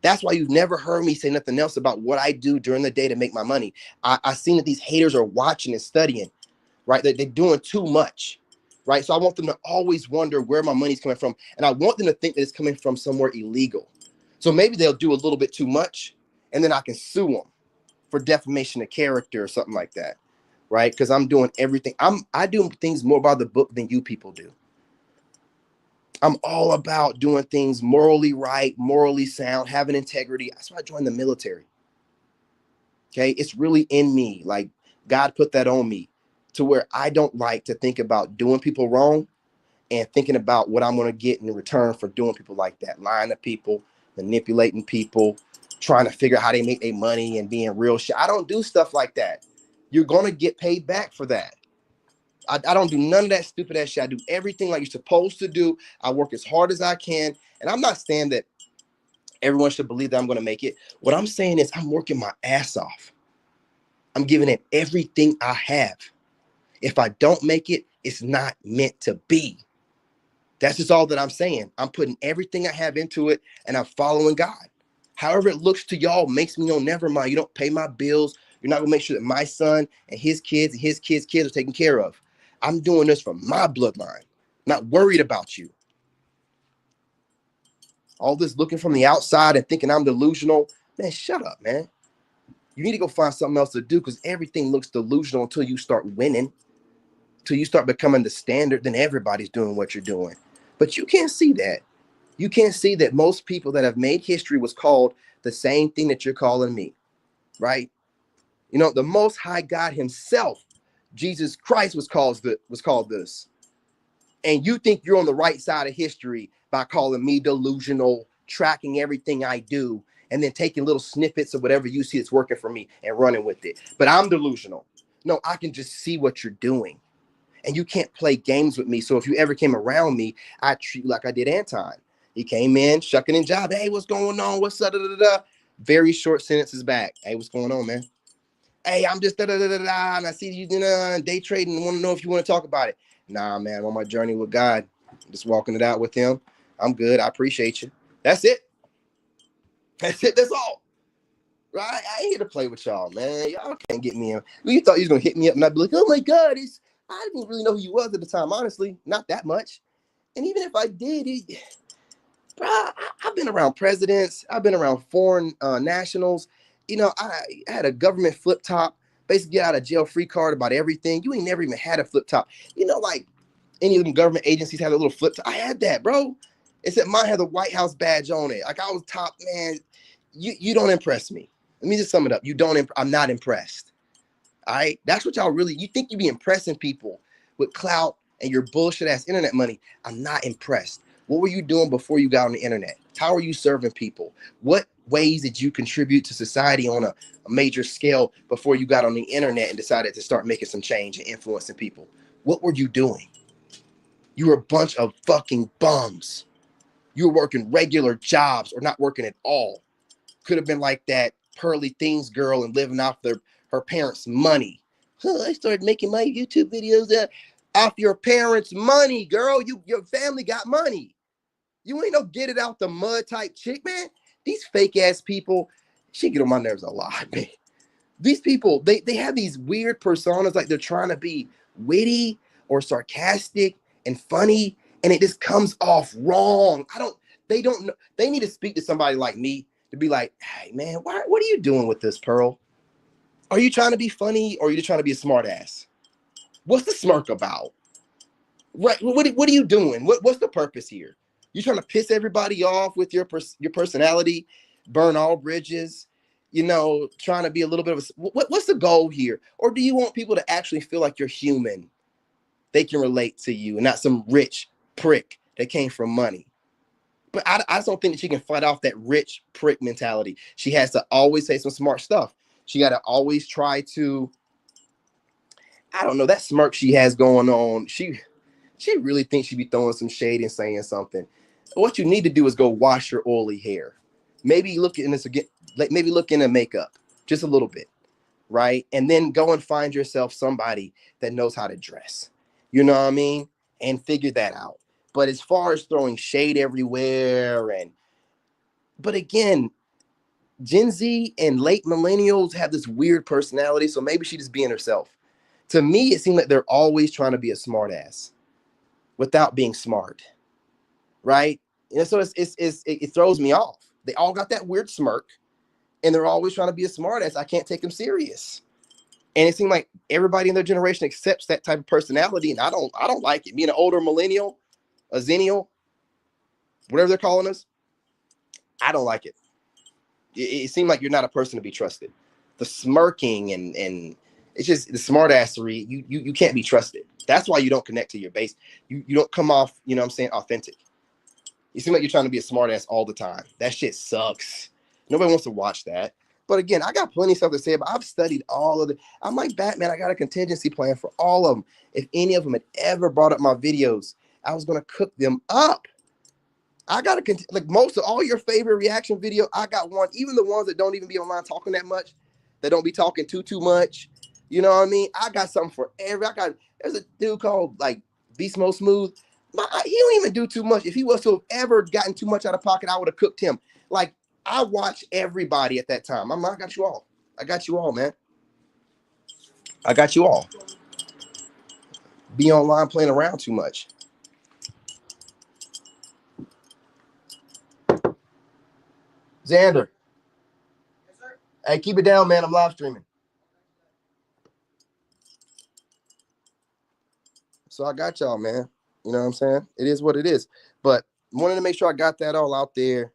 That's why you've never heard me say nothing else about what I do during the day to make my money. I seen that these haters are watching and studying, right? They're doing too much, right? So I want them to always wonder where my money's coming from. And I want them to think that it's coming from somewhere illegal. So maybe they'll do a little bit too much and then I can sue them for defamation of character or something like that. Right? Because I'm doing everything. I do things more by the book than you people do. I'm all about doing things morally right, morally sound, having integrity. That's why I joined the military. Okay. It's really in me. Like God put that on me to where I don't like to think about doing people wrong and thinking about what I'm going to get in return for doing people like that, lying to people, manipulating people, trying to figure out how they make their money and being real shit. I don't do stuff like that. You're going to get paid back for that. I don't do none of that stupid ass shit. I do everything like you're supposed to do. I work as hard as I can. And I'm not saying that everyone should believe that I'm going to make it. What I'm saying is I'm working my ass off. I'm giving it everything I have. If I don't make it, it's not meant to be. That's just all that I'm saying. I'm putting everything I have into it and I'm following God. However it looks to y'all makes me know, never mind. You don't pay my bills. You're not going to make sure that my son and his kids are taken care of. I'm doing this for my bloodline. Not worried about you. All this looking from the outside and thinking I'm delusional. Man, shut up, man. You need to go find something else to do because everything looks delusional until you start winning. Until you start becoming the standard, then everybody's doing what you're doing. But you can't see that. You can't see that most people that have made history was called the same thing that you're calling me, right? The Most High God Himself, Jesus Christ, was called this. And you think you're on the right side of history by calling me delusional, tracking everything I do, and then taking little snippets of whatever you see that's working for me and running with it. But I'm delusional. No, I can just see what you're doing. And you can't play games with me. So if you ever came around me, I treat you like I did Anton. He came in, shucking and jiving. Hey, what's going on? What's up? Da, da, da, da. Very short sentences back. Hey, what's going on, man? Hey, I'm just da da da da da. And I see you day trading and want to know if you want to talk about it. Nah, man, I'm on my journey with God. I'm just walking it out with Him. I'm good. I appreciate you. That's it. That's it. That's all. Right? I ain't here to play with y'all, man. Y'all can't get me in. You thought you was gonna hit me up and I'd be like, oh my God, I didn't really know who you was at the time, honestly. Not that much. And even if I did, bro, I've been around presidents. I've been around foreign nationals. You know, I had a government flip top, basically get out of jail free card about everything. You ain't never even had a flip top. You know, like any of them government agencies have a little flip top. I had that, bro. Except mine had the White House badge on it. Like I was top man. You don't impress me. Let me just sum it up. You don't. I'm not impressed. All right, that's what y'all really. You think you be impressing people with clout and your bullshit ass internet money? I'm not impressed. What were you doing before you got on the internet? How are you serving people? What ways did you contribute to society on a major scale before you got on the internet and decided to start making some change and influencing people? What were you doing? You were a bunch of fucking bums. You were working regular jobs or not working at all. Could have been like that Pearly Things girl and living off her parents' money. Huh, I started making my YouTube videos off your parents' money, girl. Your family got money. You ain't no get it out the mud type chick, man. These fake ass people, she get on my nerves a lot, man. These people, they have these weird personas, like they're trying to be witty or sarcastic and funny, and it just comes off wrong. They don't know. They need to speak to somebody like me to be like, hey man, what are you doing with this, Pearl? Are you trying to be funny or are you just trying to be a smart ass? What's the smirk about? Right? What are you doing? What's the purpose here? You trying to piss everybody off with your personality, burn all bridges, you know, trying to be a little bit of what's the goal here? Or do you want people to actually feel like you're human? They can relate to you and not some rich prick that came from money. But I just don't think that she can fight off that rich prick mentality. She has to always say some smart stuff. She got to always try to, I don't know, that smirk she has going on. She really thinks she be throwing some shade and saying something. What you need to do is go wash your oily hair. Maybe look in this again, like maybe look into makeup just a little bit, right? And then go and find yourself somebody that knows how to dress. You know what I mean? And figure that out. But as far as throwing shade everywhere but again, Gen Z and late millennials have this weird personality, so maybe she just being herself. To me, it seemed like they're always trying to be a smart ass without being smart, right? And so it throws me off. They all got that weird smirk, and they're always trying to be a smart ass. I can't take them serious. And it seemed like everybody in their generation accepts that type of personality, and I don't like it. Being an older millennial, a zennial, whatever they're calling us, I don't like it. It seemed like you're not a person to be trusted. The smirking and it's just the smart assery. You can't be trusted. That's why you don't connect to your base. You don't come off, you know what I'm saying, authentic. You seem like you're trying to be a smart ass all the time. That shit sucks. Nobody wants to watch that. But again, I got plenty of stuff to say, but I've studied all of it. I'm like Batman. I got a contingency plan for all of them. If any of them had ever brought up my videos, I was going to cook them up. I got to like most of all your favorite reaction video. I got one, even the ones that don't even be online talking that much, that don't be talking too much. You know what I mean? I got something for every. There's a dude called like Beast Mode Smooth. He don't even do too much. If he was to have ever gotten too much out of pocket, I would have cooked him. Like I watched everybody at that time. I got you all. I got you all, man. I got you all. Be online playing around too much. Xander. Yes, sir. Hey, keep it down, man. I'm live streaming. So I got y'all, man. You know what I'm saying? It is what it is. But wanted to make sure I got that all out there.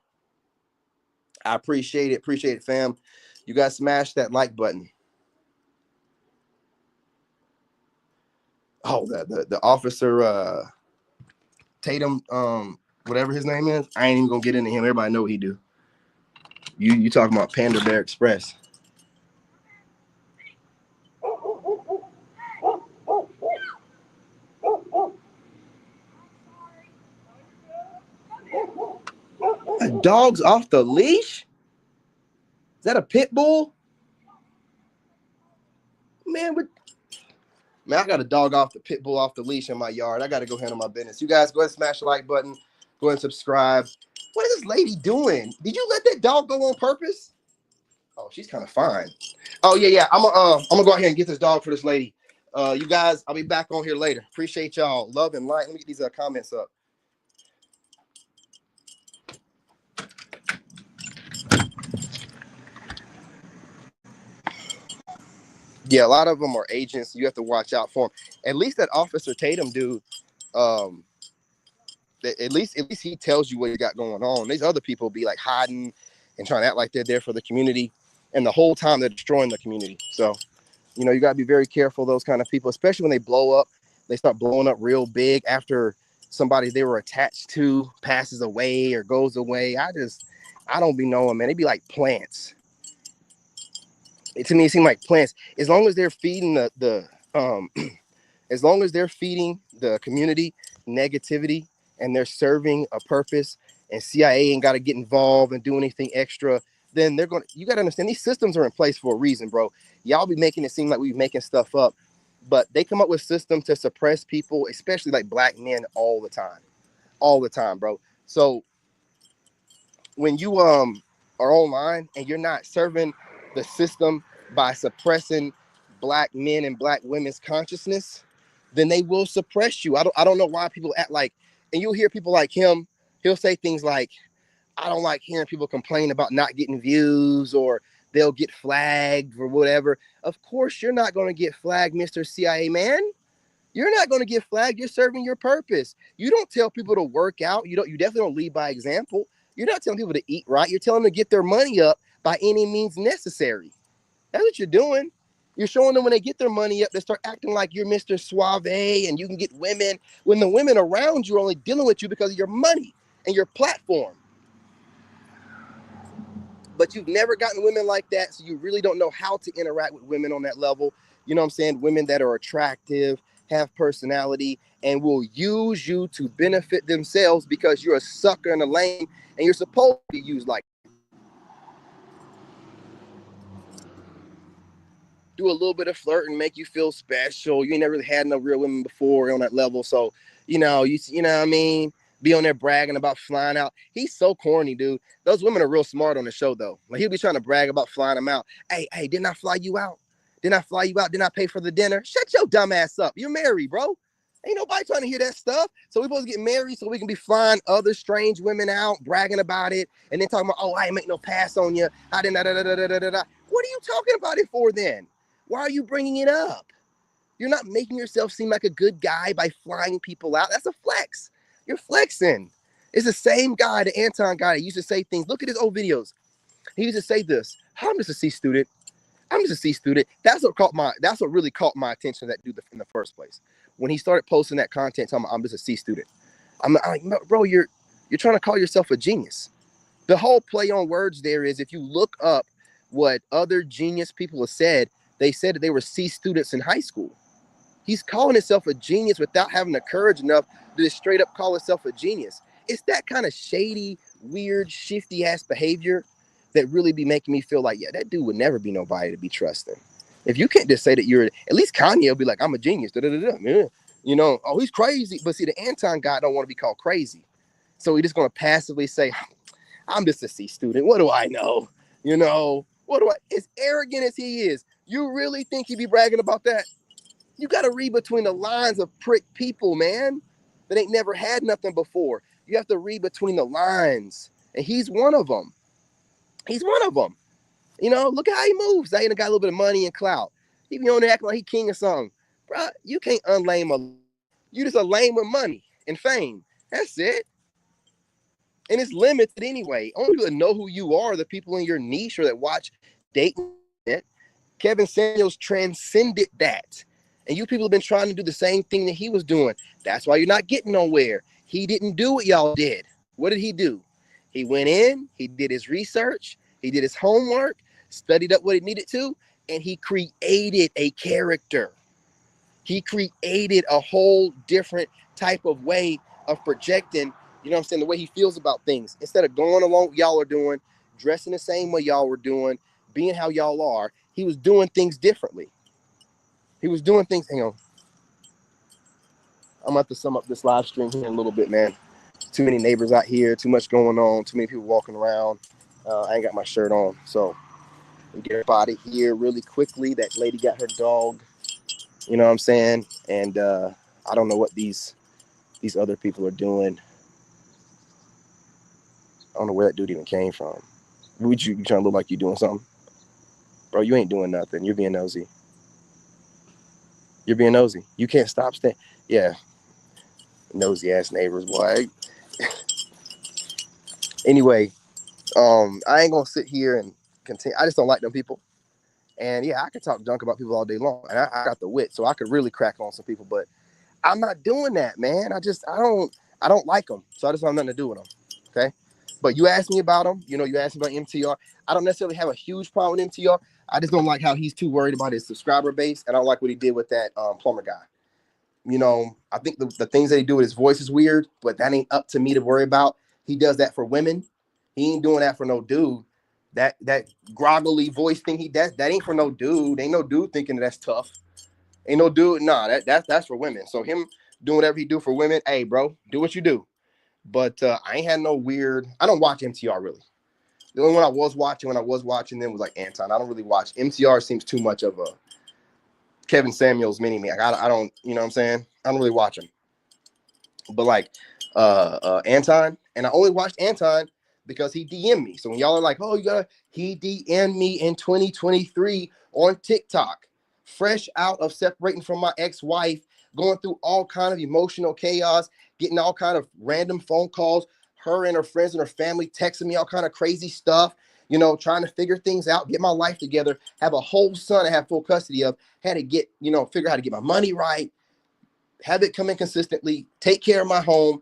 I appreciate it. Appreciate it, fam. You guys smash that like button. Oh, the officer Tatum, whatever his name is. I ain't even gonna get into him. Everybody know what he do. You talking about Panda Bear Express. A dog's off the leash? Is that a pit bull? Man, I got a dog off the pit bull off the leash in my yard. I got to go handle my business. You guys go ahead and smash the like button. Go ahead and subscribe. What is this lady doing? Did you let that dog go on purpose? Oh, she's kind of fine. Oh yeah. I'm gonna go out here and get this dog for this lady. You guys, I'll be back on here later. Appreciate y'all. Love and light. Let me get these comments up. Yeah, a lot of them are agents. You have to watch out for them. At least that Officer Tatum dude, um, at least he tells you what he got going on. These other people be like hiding and trying to act like they're there for the community, and the whole time they're destroying the community. So you got to be very careful of those kind of people, especially when they blow up. They start blowing up real big after somebody they were attached to passes away or goes away. I don't be knowing, man. They be like plants. To me, it seems like plants. As long as they're feeding the as long as they're feeding the community negativity and they're serving a purpose, and CIA ain't got to get involved and do anything extra, then you got to understand these systems are in place for a reason, bro. Y'all be making it seem like we making stuff up, but they come up with systems to suppress people, especially like black men, all the time, bro. So when you are online and you're not serving the system by suppressing black men and black women's consciousness, then they will suppress you. I don't know why people act like, and you'll hear people like him, he'll say things like, I don't like hearing people complain about not getting views, or they'll get flagged or whatever. Of course you're not going to get flagged, Mr. CIA man. You're not going to get flagged. You're serving your purpose. You don't tell people to work out. You definitely don't lead by example. You're not telling people to eat right. You're telling them to get their money up by any means necessary. That's what you're doing. You're showing them when they get their money up, they start acting like you're Mr. Suave and you can get women when the women around you are only dealing with you because of your money and your platform. But you've never gotten women like that, so you really don't know how to interact with women on that level. You know what I'm saying? Women that are attractive, have personality, and will use you to benefit themselves because you're a sucker and a lame, and you're supposed to be used like that. Do a little bit of flirting, make you feel special. You ain't never really had no real women before on that level, so you know what I mean. Be on there bragging about flying out. He's so corny, dude. Those women are real smart on the show, though. Like he'll be trying to brag about flying them out. Hey, didn't I fly you out? Didn't I fly you out? Didn't I pay for the dinner? Shut your dumb ass up. You're married, bro. Ain't nobody trying to hear that stuff. So we supposed to get married so we can be flying other strange women out, bragging about it, and then talking about, oh, I ain't make no pass on you. I didn't. What are you talking about it for then? Why are you bringing it up? You're not making yourself seem like a good guy by flying people out. That's a flex. You're flexing. It's the same guy, the Anton guy, that used to say things. Look at his old videos. He used to say this. I'm just a C student. I'm just a C student. That's what really caught my attention, that dude, in the first place. When he started posting that content, telling me I'm just a C student. I'm like, bro, you're trying to call yourself a genius. The whole play on words there is, if you look up what other genius people have said, they said that they were C students in high school. He's calling himself a genius without having the courage enough to just straight up call himself a genius. It's that kind of shady, weird, shifty ass behavior that really be making me feel like, yeah, that dude would never be nobody to be trusting. If you can't just say that you're, at least Kanye will be like, I'm a genius. Oh, he's crazy. But see, the Anton guy don't want to be called crazy. So he's just going to passively say, I'm just a C student. What do I know? As arrogant as he is, you really think he'd be bragging about that? You got to read between the lines of prick people, man, that ain't never had nothing before. You have to read between the lines. And he's one of them. He's one of them. Look at how he moves. That ain't got a little bit of money and clout. He be on there acting like he king of something. Bro, you can't unlame a lame. You just a lame with money and fame. That's it. And it's limited anyway. Only people that know who you are, the people in your niche or that watch dating. Kevin Samuels transcended that. And you people have been trying to do the same thing that he was doing. That's why you're not getting nowhere. He didn't do what y'all did. What did he do? He went in, he did his research, he did his homework, studied up what he needed to, and he created a character. He created a whole different type of way of projecting, the way he feels about things. Instead of going along what y'all are doing, dressing the same way y'all were doing, being how y'all are, he was doing things differently. He was doing things. Hang on. I'm going to have to sum up this live stream here in a little bit, man. Too many neighbors out here, too much going on, too many people walking around. I ain't got my shirt on. So we get everybody here really quickly. That lady got her dog. You know what I'm saying? And I don't know what these other people are doing. I don't know where that dude even came from. You trying to look like you doing something? Bro, you ain't doing nothing. You're being nosy. You're being nosy. You can't stop staying. Yeah, nosy ass neighbors, boy. Anyway, I ain't gonna sit here and continue. I just don't like them people. And yeah, I could talk junk about people all day long, and I got the wit, so I could really crack on some people. But I'm not doing that, man. I don't like them, so I just don't have nothing to do with them. Okay, but you asked me about them. You asked me about MTR. I don't necessarily have a huge problem with MTR. I just don't like how he's too worried about his subscriber base, and I don't like what he did with that plumber guy. I think the things that he do with his voice is weird, but that ain't up to me to worry about. He does that for women. He ain't doing that for no dude. That groggly voice thing he does, that ain't for no dude. Ain't no dude thinking that's tough. Ain't no dude. Nah, that's for women. So him doing whatever he do for women, hey, bro, do what you do. But I ain't had no weird. I don't watch MTR really. The only one I was watching when I was watching them was like Anton. I don't really watch MTR. Seems too much of a Kevin Samuels mini me. Like, I don't. You know what I'm saying? I don't really watch him. But like Anton, and I only watched Anton because he DM'd me. So when y'all are like, oh, he DM'd me in 2023 on TikTok, fresh out of separating from my ex-wife, going through all kind of emotional chaos, getting all kind of random phone calls, her and her friends and her family texting me all kind of crazy stuff, trying to figure things out, get my life together, have a whole son I have full custody of, had to get, figure out how to get my money right, have it come in consistently, take care of my home,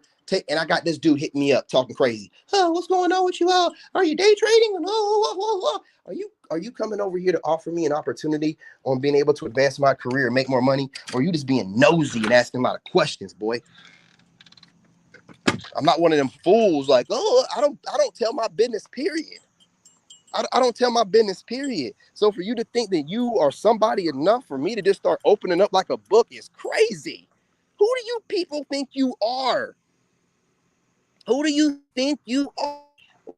and I got this dude hitting me up talking crazy. Oh, what's going on with you? Are you day trading? Are you coming over here to offer me an opportunity on being able to advance my career and make more money? Or are you just being nosy and asking a lot of questions, boy? I'm not one of them fools like, oh, I don't tell my business, period. I don't tell my business, period. So for you to think that you are somebody enough for me to just start opening up like a book is crazy. Who do you people think you are? Who do you think you are?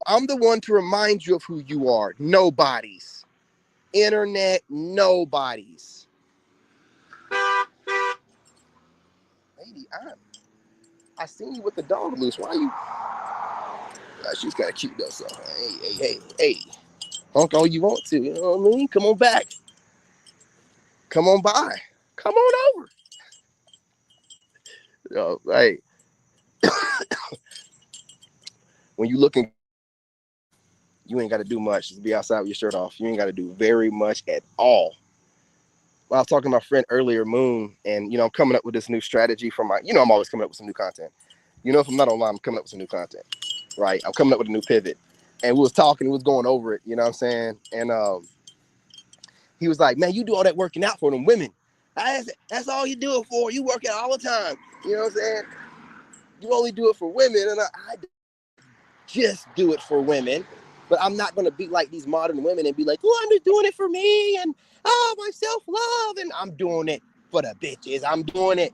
I'm the one to remind you of who you are. Nobody's. Internet nobodies. Lady, I seen you with the dog loose. Why you? She's kind of cute though. So hey. Honk all you want to. You know what I mean? Come on back. Come on by. Come on over. Hey, when you looking, you ain't got to do much. Just be outside with your shirt off. You ain't got to do very much at all. Well, I was talking to my friend earlier, Moon, and I'm coming up with this new strategy for my. I'm always coming up with some new content. If I'm not online, I'm coming up with some new content. Right? I'm coming up with a new pivot. And we was talking, we was going over it. You know what I'm saying? And he was like, "Man, you do all that working out for them women. That's all you do it for. You work out all the time. You know what I'm saying? You only do it for women." And I just do it for women, but I'm not gonna be like these modern women and be like, "Oh, I'm just doing it for me and my self love," and I'm doing it for the bitches. I'm doing it.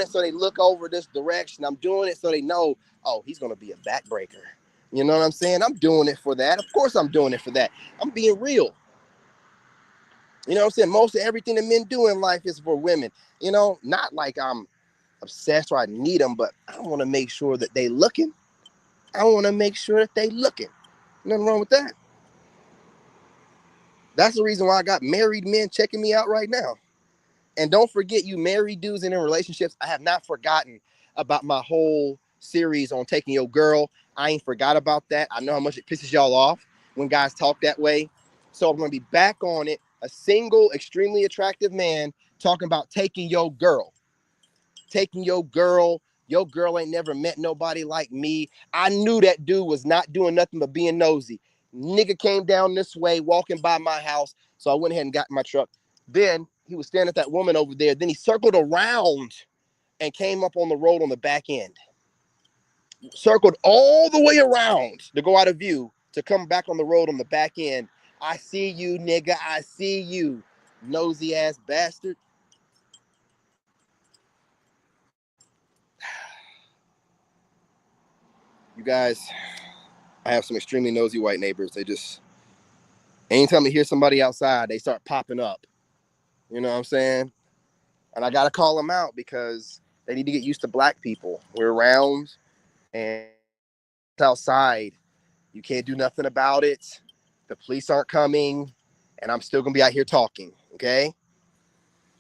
So they look over this direction. I'm doing it so they know, oh, he's gonna be a backbreaker. You know what I'm saying? I'm doing it for that. Of course, I'm doing it for that. I'm being real. You know what I'm saying? Most of everything that men do in life is for women. Not like I'm obsessed or I need them, but I want to make sure that they looking. I want to make sure that they looking. Nothing wrong with that. That's the reason why I got married men checking me out right now. And don't forget, you married dudes and in relationships, I have not forgotten about my whole series on taking your girl. I ain't forgot about that. I know how much it pisses y'all off when guys talk that way. So I'm going to be back on it. A single, extremely attractive man talking about taking your girl. Taking your girl. Your girl ain't never met nobody like me. I knew that dude was not doing nothing but being nosy. Nigga came down this way, walking by my house. So I went ahead and got in my truck. Then he was staring at that woman over there. Then he circled around and came up on the road on the back end. Circled all the way around to go out of view to come back on the road on the back end. I see you, nigga. I see you. Nosy ass bastard. You guys, I have some extremely nosy white neighbors. They just, anytime they hear somebody outside, they start popping up. You know what I'm saying? And I got to call them out because they need to get used to black people. We're around and outside. You can't do nothing about it. The police aren't coming. And I'm still going to be out here talking. Okay?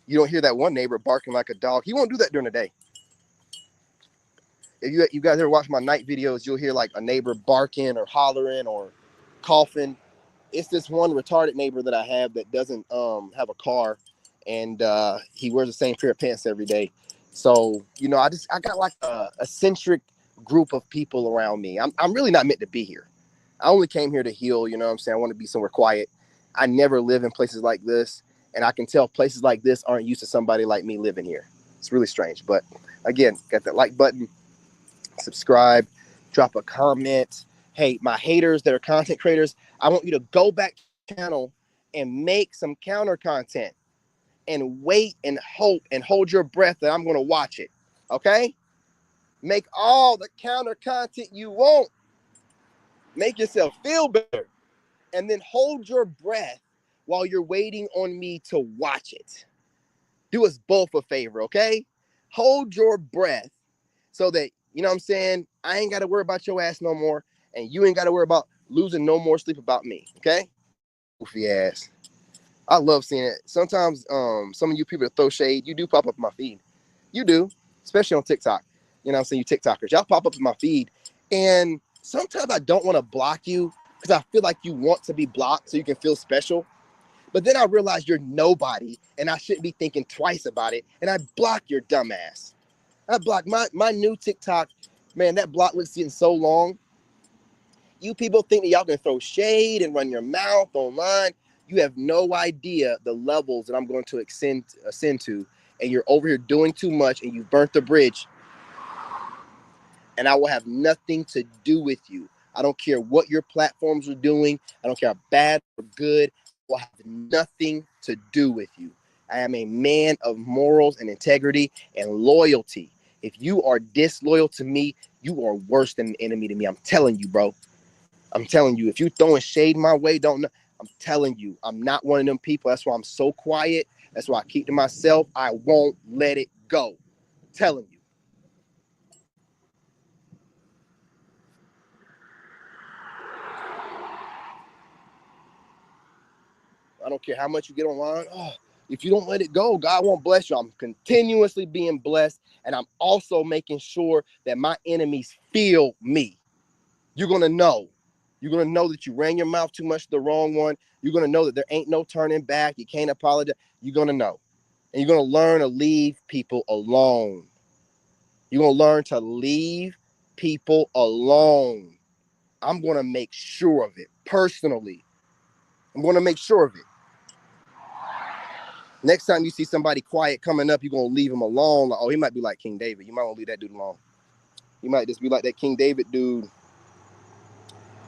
You don't hear that one neighbor barking like a dog. He won't do that during the day. If you guys ever watch my night videos, you'll hear like a neighbor barking or hollering or coughing. It's this one retarded neighbor that I have that doesn't have a car, and he wears the same pair of pants every day. So I got like a eccentric group of people around me. I'm really not meant to be here. I only came here to heal. You know what I'm saying? I want to be somewhere quiet. I never live in places like this, and I can tell places like this aren't used to somebody like me living here. It's really strange. But again, got that like button, subscribe, drop a comment. Hey, my haters that are content creators, I want you to go back to the channel and make some counter content and wait and hope and hold your breath that I'm going to watch it. Okay? Make all the counter content you want. Make yourself feel better. And then hold your breath while you're waiting on me to watch it. Do us both a favor, okay? Hold your breath so that, you know what I'm saying, I ain't got to worry about your ass no more, and you ain't got to worry about losing no more sleep about me, okay? Goofy ass. I love seeing it. Sometimes some of you people that throw shade, you do pop up in my feed. You do, especially on TikTok. You know what I'm saying? You TikTokers. Y'all pop up in my feed. And sometimes I don't want to block you because I feel like you want to be blocked so you can feel special. But then I realize you're nobody and I shouldn't be thinking twice about it. And I block your dumb ass. I blocked my new TikTok. Man, that block list getting so long. You people think that y'all can throw shade and run your mouth online. You have no idea the levels that I'm going to ascend to. And you're over here doing too much and you've burnt the bridge. And I will have nothing to do with you. I don't care what your platforms are doing. I don't care how bad or good. I will have nothing to do with you. I am a man of morals and integrity and loyalty. If you are disloyal to me, you are worse than an enemy to me. I'm telling you, bro. I'm telling you, if you throwing shade my way, don't know. I'm telling you, I'm not one of them people. That's why I'm so quiet. That's why I keep to myself. I won't let it go. I'm telling you. I don't care how much you get online. Oh, if you don't let it go, God won't bless you. I'm continuously being blessed, and I'm also making sure that my enemies feel me. You're going to know. You're going to know that you ran your mouth too much to the wrong one. You're going to know that there ain't no turning back. You can't apologize. You're going to know. And you're going to learn to leave people alone. You're going to learn to leave people alone. I'm going to make sure of it personally. I'm going to make sure of it. Next time you see somebody quiet coming up, you're going to leave him alone. Like, oh, he might be like King David. You might want to leave that dude alone. He might just be like that King David dude.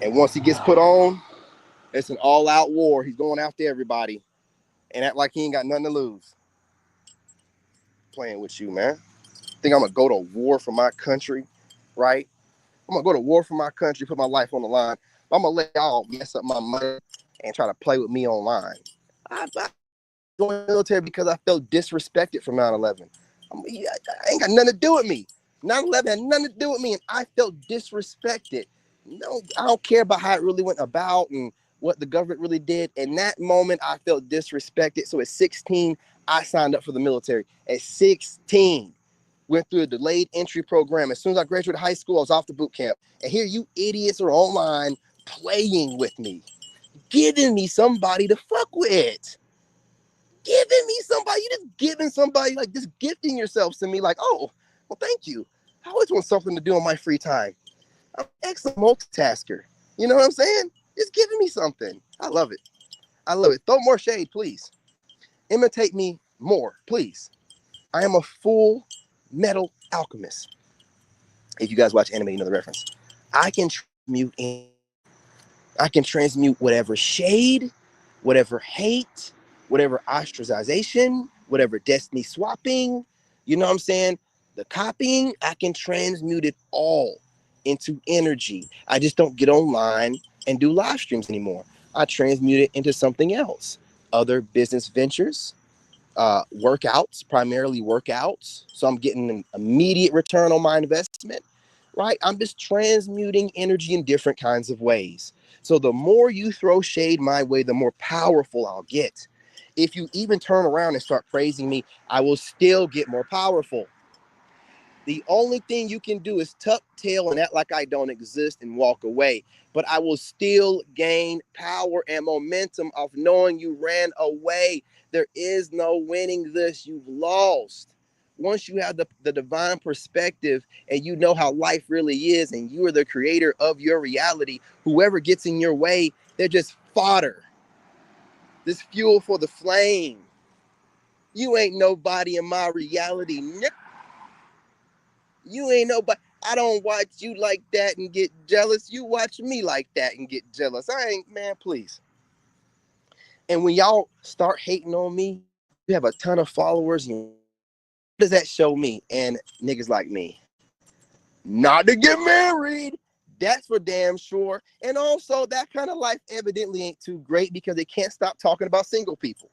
And once he gets put on, it's an all-out war. He's going after everybody and act like he ain't got nothing to lose. Playing with you, man. Think I'm going to go to war for my country, right? I'm going to go to war for my country, put my life on the line. I'm going to let y'all mess up my money and try to play with me online. I joined the military because I felt disrespected from 9/11. I ain't got nothing to do with me. 9/11 had nothing to do with me, and I felt disrespected. No, I don't care about how it really went about and what the government really did. In that moment, I felt disrespected. So at 16, I signed up for the military. At 16, went through a delayed entry program. As soon as I graduated high school, I was off to boot camp. And here you idiots are online playing with me, giving me somebody to fuck with. Giving me somebody, you just giving somebody, like just gifting yourselves to me, like, oh, well, thank you. I always want something to do on my free time. I'm an excellent multitasker. You know what I'm saying? Just giving me something. I love it. I love it. Throw more shade, please. Imitate me more, please. I am a full metal alchemist. If you guys watch anime, you know the reference. I can transmute whatever shade, whatever hate, whatever ostracization, whatever destiny swapping, you know what I'm saying? The copying, I can transmute it all into energy. I just don't get online and do live streams anymore. I transmute it into something else. Other business ventures, workouts, primarily workouts. So I'm getting an immediate return on my investment, right? I'm just transmuting energy in different kinds of ways. So the more you throw shade my way, the more powerful I'll get. If you even turn around and start praising me, I will still get more powerful. The only thing you can do is tuck tail and act like I don't exist and walk away. But I will still gain power and momentum of knowing you ran away. There is no winning this. You've lost. Once you have the divine perspective and you know how life really is and you are the creator of your reality, whoever gets in your way, they're just fodder. This fuel for the flame. You ain't nobody in my reality. You ain't nobody. I don't watch you like that and get jealous. You watch me like that and get jealous. I ain't, man, please. And when y'all start hating on me, you have a ton of followers. And what does that show me? And niggas like me, not to get married. That's for damn sure. And also, that kind of life evidently ain't too great because they can't stop talking about single people.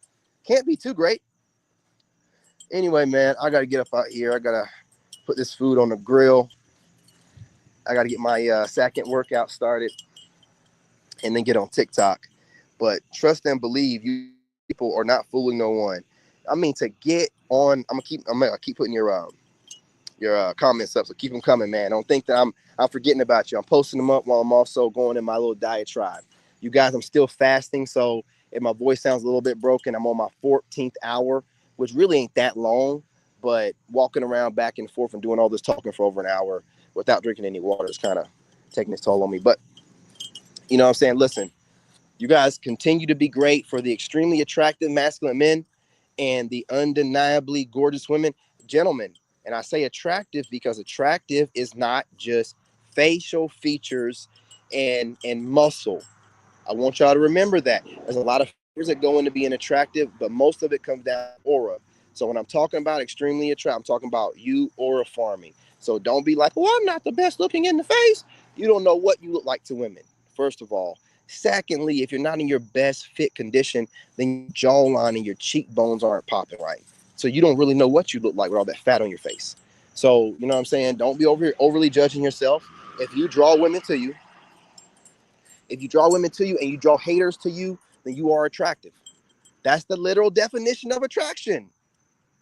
Can't be too great. Anyway, man, I got to get up out here. I got to put this food on the grill. I got to get my second workout started and then get on TikTok. But trust and believe, you people are not fooling no one. I mean, to get on, I'm gonna keep putting your comments up, so keep them coming, man. Don't think that I'm forgetting about you. I'm posting them up while I'm also going in my little diatribe. You guys, I'm still fasting, so if my voice sounds a little bit broken, I'm on my 14th hour, which really ain't that long, but walking around back and forth and doing all this talking for over an hour without drinking any water is kind of taking its toll on me. But you know what I'm saying? Listen, you guys continue to be great for the extremely attractive masculine men and the undeniably gorgeous women. Gentlemen, and I say attractive because attractive is not just facial features and muscle. I want y'all to remember that. There's a lot of factors that go into being attractive, but most of it comes down to aura. So when I'm talking about extremely attractive, I'm talking about you aura farming. So don't be like, "Oh, I'm not the best looking in the face." You don't know what you look like to women, first of all. Secondly, if you're not in your best fit condition, then your jawline and your cheekbones aren't popping right. So you don't really know what you look like with all that fat on your face. So, you know what I'm saying? Don't be overly judging yourself. If you draw women to you, if you draw women to you and you draw haters to you, then you are attractive. That's the literal definition of attraction,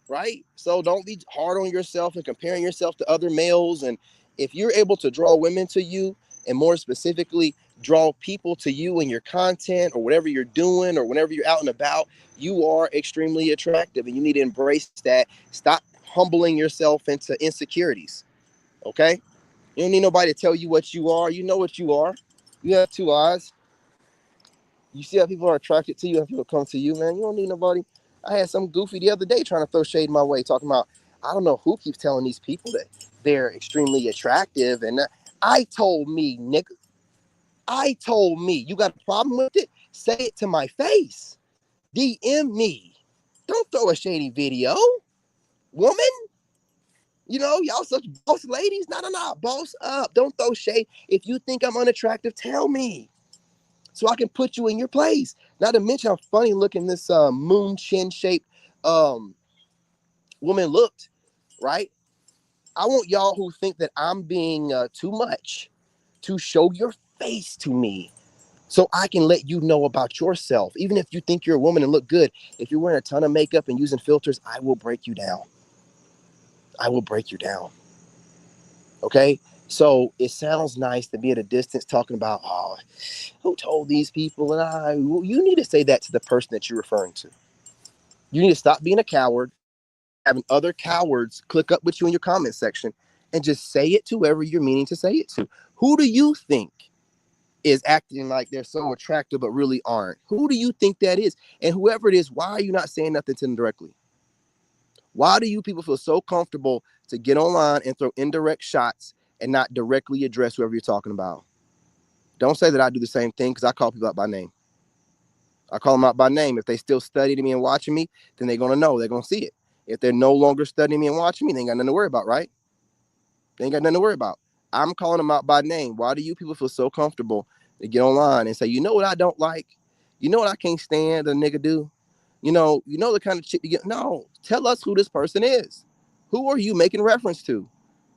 right? So don't be hard on yourself and comparing yourself to other males. And if you're able to draw women to you, and more specifically, draw people to you in your content or whatever you're doing or whenever you're out and about, you are extremely attractive and you need to embrace that. Stop humbling yourself into insecurities, okay? You don't need nobody to tell you what you are. You know what you are. You have two eyes. You see how people are attracted to you and people come to you, man. You don't need nobody. I had some goofy the other day trying to throw shade my way, talking about, I don't know who keeps telling these people that they're extremely attractive. And I told me, nigga, I told me, you got a problem with it? Say it to my face. DM me. Don't throw a shady video. Woman, you know, y'all such boss ladies. No, no, no. Boss up. Don't throw shade. If you think I'm unattractive, tell me, so I can put you in your place. Not to mention how funny looking this moon chin shaped um, woman looked, right? I want y'all who think that I'm being too much to show your face to me so I can let you know about yourself. Even if you think you're a woman and look good, if you're wearing a ton of makeup and using filters, I will break you down. I will break you down. Okay? So it sounds nice to be at a distance talking about, oh, who told these people? And you need to say that to the person that you're referring to. You need to stop being a coward, having other cowards click up with you in your comment section, and just say it to whoever you're meaning to say it to. Who do you think is acting like they're so attractive but really aren't? Who do you think that is? And whoever it is, why are you not saying nothing to them directly? Why do you people feel so comfortable to get online and throw indirect shots and not directly address whoever you're talking about? Don't say that I do the same thing, because I call people out by name. I call them out by name. If they still studying me and watching me, then they're going to know. They're going to see it. If they're no longer studying me and watching me, they ain't got nothing to worry about, right? They ain't got nothing to worry about. I'm calling them out by name. Why do you people feel so comfortable to get online and say, you know what I don't like? You know what I can't stand a nigga do? You know the kind of shit you get. No, tell us who this person is. Who are you making reference to?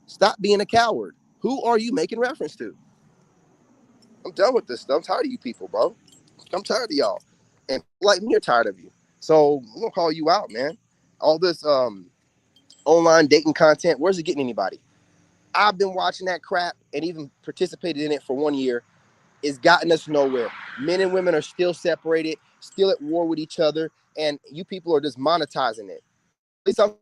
Stop being a coward. Who are you making reference to? I'm done with this stuff. I'm tired of you people, bro. I'm tired of y'all. And like me are tired of you. So I'm gonna call you out, man. All this online dating content, where's it getting anybody? I've been watching that crap and even participated in it for 1 year. It's gotten us nowhere. Men and women are still separated, still at war with each other, and you people are just monetizing it. At least I'm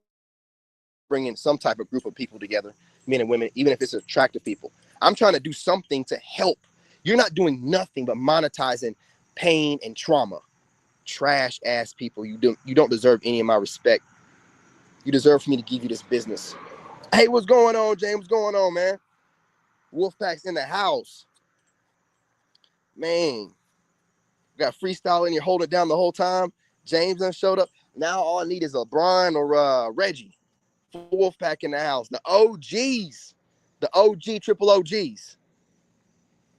bringing some type of group of people together, men and women, even if it's attractive people. I'm trying to do something to help. You're not doing nothing but monetizing pain and trauma. Trash ass people. You don't deserve any of my respect. You deserve for me to give you this business. Hey, what's going on, James? What's going on, man? Wolfpack's in the house. Man, got freestyle in here, hold it down the whole time. James done showed up. Now all I need is a Brian or Reggie. Wolfpack in the house. The OGs. The OG triple OGs.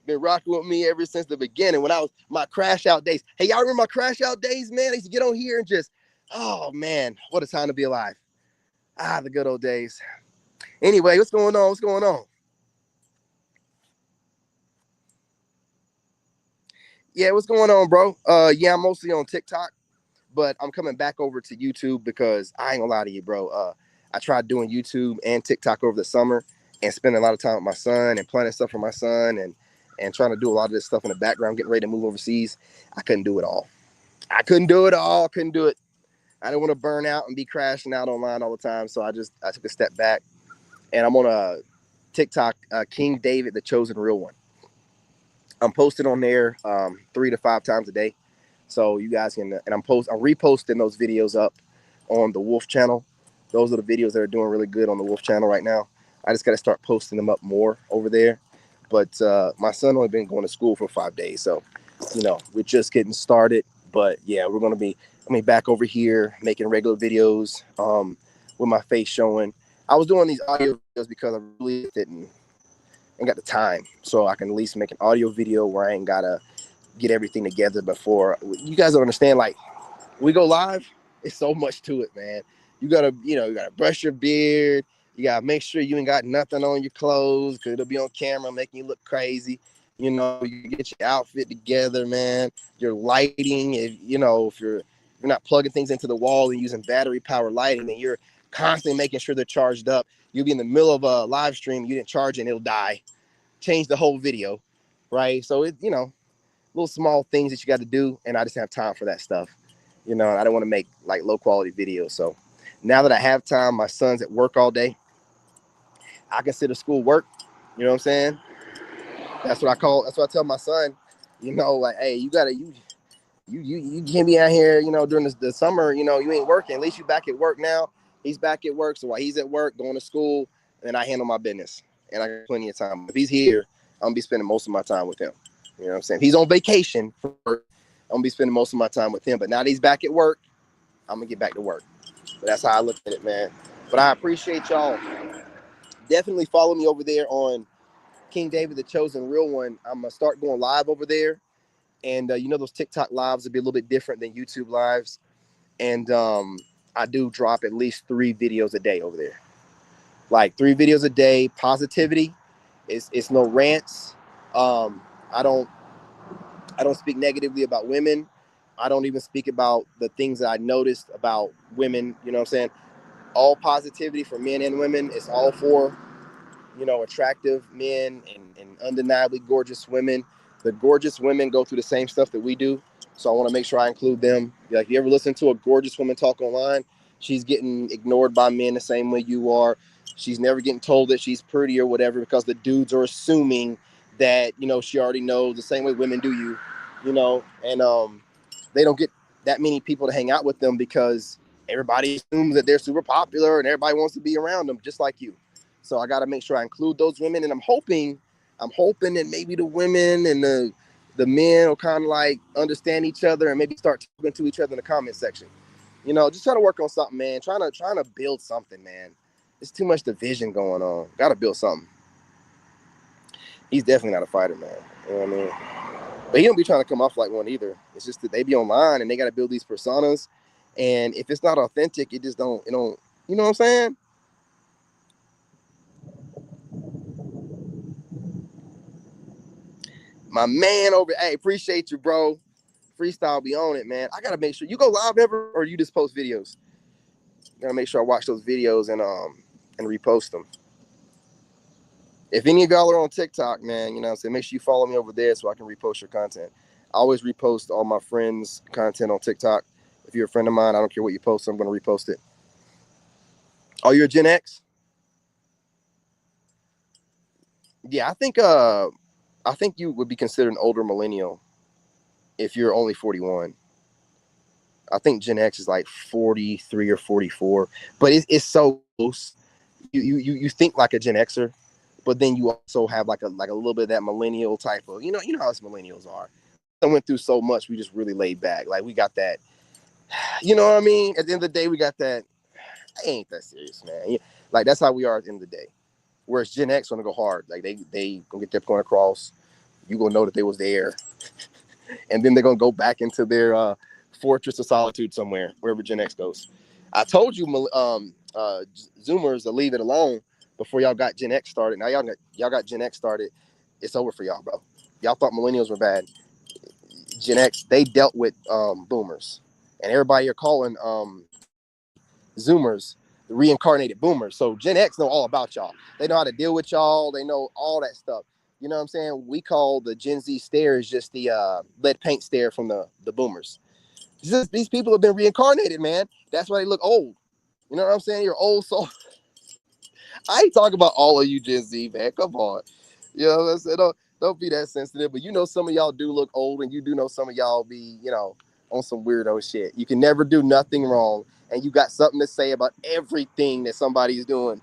Been rocking with me ever since the beginning when I was my crash out days. Hey, y'all remember my crash out days, man? I used to get on here and just, oh man, what a time to be alive. Ah, the good old days. Anyway, what's going on? What's going on? Yeah, what's going on, bro? Yeah, I'm mostly on TikTok, but I'm coming back over to YouTube because I ain't gonna lie to you, bro. I tried doing YouTube and TikTok over the summer and spending a lot of time with my son and planning stuff for my son and trying to do a lot of this stuff in the background, getting ready to move overseas. I couldn't do it all. I couldn't do it all. Couldn't do it. I didn't want to burn out and be crashing out online all the time, so I took a step back and I'm on a TikTok, King David, the chosen real one. I'm posting on there 3 to 5 times a day. So you guys can, and I'm reposting those videos up on the Wolf channel. Those are the videos that are doing really good on the Wolf channel right now. I just got to start posting them up more over there. But my son only been going to school for 5 days, so we're just getting started. But yeah, we're gonna be back over here making regular videos with my face showing. I was doing these audio videos because I really didn't ain't got the time, so I can at least make an audio video where I ain't gotta get everything together before. You guys don't understand, like, we go live, it's so much to it, man. You gotta brush your beard. You gotta make sure you ain't got nothing on your clothes because it'll be on camera making you look crazy. You get your outfit together, man. Your lighting, if you're not plugging things into the wall and using battery power lighting, and you're constantly making sure they're charged up. You'll be in the middle of a live stream, you didn't charge it, and it'll die. Change the whole video, right? So little small things that you got to do, and I just have time for that stuff. I don't want to make like low quality videos. So now that I have time, my son's at work all day. I consider school work. You know what I'm saying? That's what I tell my son. Like, hey, you can't be out here. During the summer. You ain't working. At least you back at work now. He's back at work, so while he's at work, going to school, and then I handle my business, and I got plenty of time. If he's here, I'm gonna be spending most of my time with him. You know what I'm saying? If he's on vacation for work, I'm gonna be spending most of my time with him. But now that he's back at work, I'm gonna get back to work. But that's how I look at it, man. But I appreciate y'all. Definitely follow me over there on King David, the chosen real one. I'm gonna start going live over there, and those TikTok lives will be a little bit different than YouTube lives. And I do drop at least 3 videos a day over there, like 3 videos a day. Positivity. It's no rants. Um, I don't I don't speak negatively about women. I don't even speak about the things that I noticed about women. You know what I'm saying? All positivity for men and women. It's all for attractive men and undeniably gorgeous women. The gorgeous women go through the same stuff that we do. So I want to make sure I include them. Like, you ever listen to a gorgeous woman talk online? She's getting ignored by men the same way you are. She's never getting told that she's pretty or whatever because the dudes are assuming that, she already knows the same way women do and they don't get that many people to hang out with them because everybody assumes that they're super popular and everybody wants to be around them just like you. So I got to make sure I include those women, and I'm hoping that maybe the women and the men will kind of like understand each other and maybe start talking to each other in the comment section. Just trying to work on something, man. Trying to build something, man. There's too much division going on. Got to build something. He's definitely not a fighter, man. You know what I mean? But he don't be trying to come off like one either. It's just that they be online and they got to build these personas, and if it's not authentic, it just don't. It don't. You know what I'm saying? My man over. Hey, appreciate you, bro. freestyle be on it, man. I gotta make sure you go live ever, or you just post videos. Gotta make sure I watch those videos and repost them. If any of y'all are on TikTok, man, you know what I'm saying, make sure you follow me over there so I can repost your content. I always repost all my friends' content on TikTok. If you're a friend of mine, I don't care what you post, I'm gonna repost it. Oh, you're a Gen X? Yeah, I think you would be considered an older millennial if you're only 41. I think Gen X is like 43 or 44, but it's so close. You think like a Gen Xer, but then you also have like a little bit of that millennial type of, you know how us millennials are. I went through so much, we just really laid back. Like we got that, you know what I mean? At the end of the day, we got that. I ain't that serious, man. Like that's how we are at the end of the day. Whereas Gen X gonna go hard. Like they gonna get their point across. You gonna know that they was there, and then they're gonna go back into their fortress of solitude somewhere, wherever Gen X goes. I told you, Zoomers to leave it alone before y'all got Gen X started. Now y'all got Gen X started. It's over for y'all, bro. Y'all thought millennials were bad. Gen X, they dealt with boomers, and everybody are calling Zoomers the reincarnated boomers. So Gen X know all about y'all. They know how to deal with y'all. They know all that stuff. You know what I'm saying? We call the Gen Z stare is just the lead paint stare from the boomers. These people have been reincarnated, man. That's why they look old. You know what I'm saying? You're old soul. I ain't talking about all of you Gen Z, man. Come on. You know what I'm saying? Don't be that sensitive. But you know some of y'all do look old, and you do know some of y'all be, on some weirdo shit. You can never do nothing wrong, and you got something to say about everything that somebody's doing.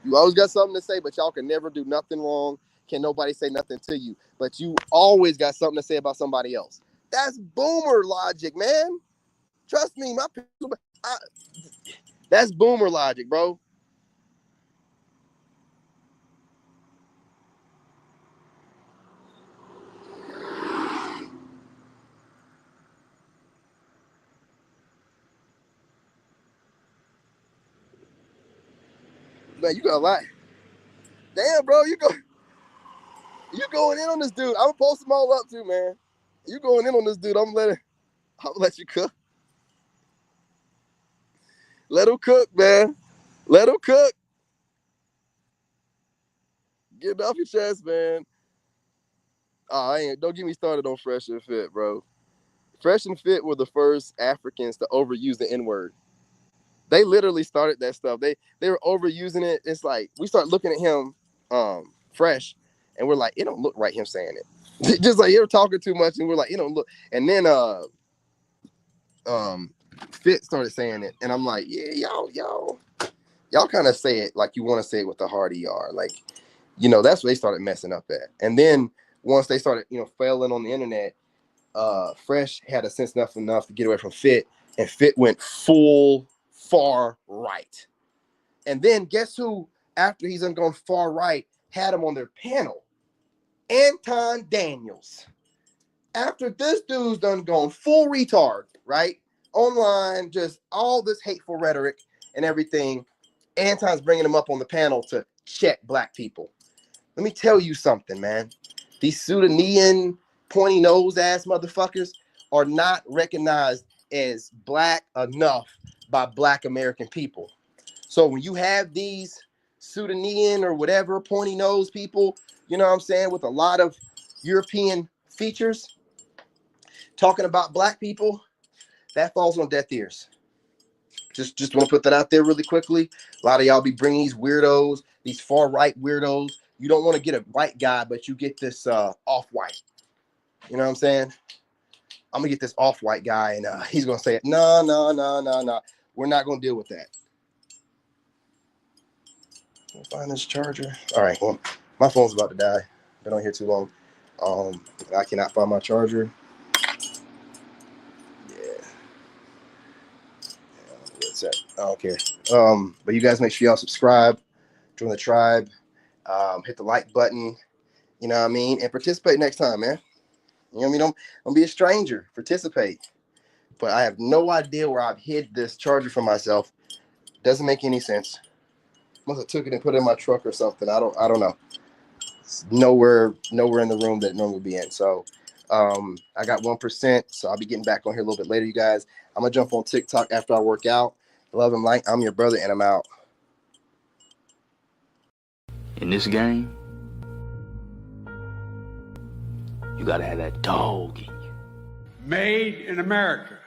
You always got something to say, but y'all can never do nothing wrong. Can nobody say nothing to you? But you always got something to say about somebody else. That's boomer logic, man. Trust me, that's boomer logic, bro. Man, you got a lot. Damn, bro, you going in on this dude. I'm gonna post them all up too, man. You going in on this dude. I'm gonna let you cook. Let him cook, man. Let him cook. Get it off your chest, man. Oh, don't get me started on Fresh and Fit, bro. Fresh and Fit were the first Africans to overuse the N-word. They literally started that stuff. They were overusing it. It's like we start looking at him, Fresh, and we're like, it don't look right him saying it. Just like you're talking too much, and we're like, it don't look. And then um Fit started saying it, and I'm like, yeah, y'all kind of say it like you want to say it with the heart ER. Like, that's where they started messing up at. And then once they started, failing on the internet, Fresh had a sense enough to get away from Fit, and Fit went full far right. And then guess who, after he's gone far right, had him on their panel? Anton Daniels. After this dude's done gone full retard, right? Online, just all this hateful rhetoric and everything. Anton's bringing him up on the panel to check black people. Let me tell you something, man. These Sudanese pointy nose ass motherfuckers are not recognized as black enough by black American people. So when you have these Sudanese or whatever pointy nose people, you know what I'm saying, with a lot of European features talking about black people, that falls on deaf ears. Just want to put that out there really quickly. A lot of y'all be bringing these weirdos, these far right weirdos. You don't want to get a white guy, but you get this off white. You know what I'm saying? I'm gonna get this off white guy, and he's gonna say, no, no, no, no, no. We're not gonna deal with that. I'll find this charger. All right, well, my phone's about to die. Been on here too long. I cannot find my charger. Yeah, what's that? I don't care. But you guys make sure y'all subscribe, join the tribe, hit the like button. You know what I mean, and participate next time, man. You know what I mean? Don't be a stranger. Participate. But I have no idea where I've hid this charger for myself. Doesn't make any sense. Must have took it and put it in my truck or something. I don't know. It's nowhere in the room that it normally would be in. So I got 1%, so I'll be getting back on here a little bit later, you guys. I'm gonna jump on TikTok after I work out. Love and light. I'm your brother, and I'm out. In this game, you gotta have that dog in you. Made in America.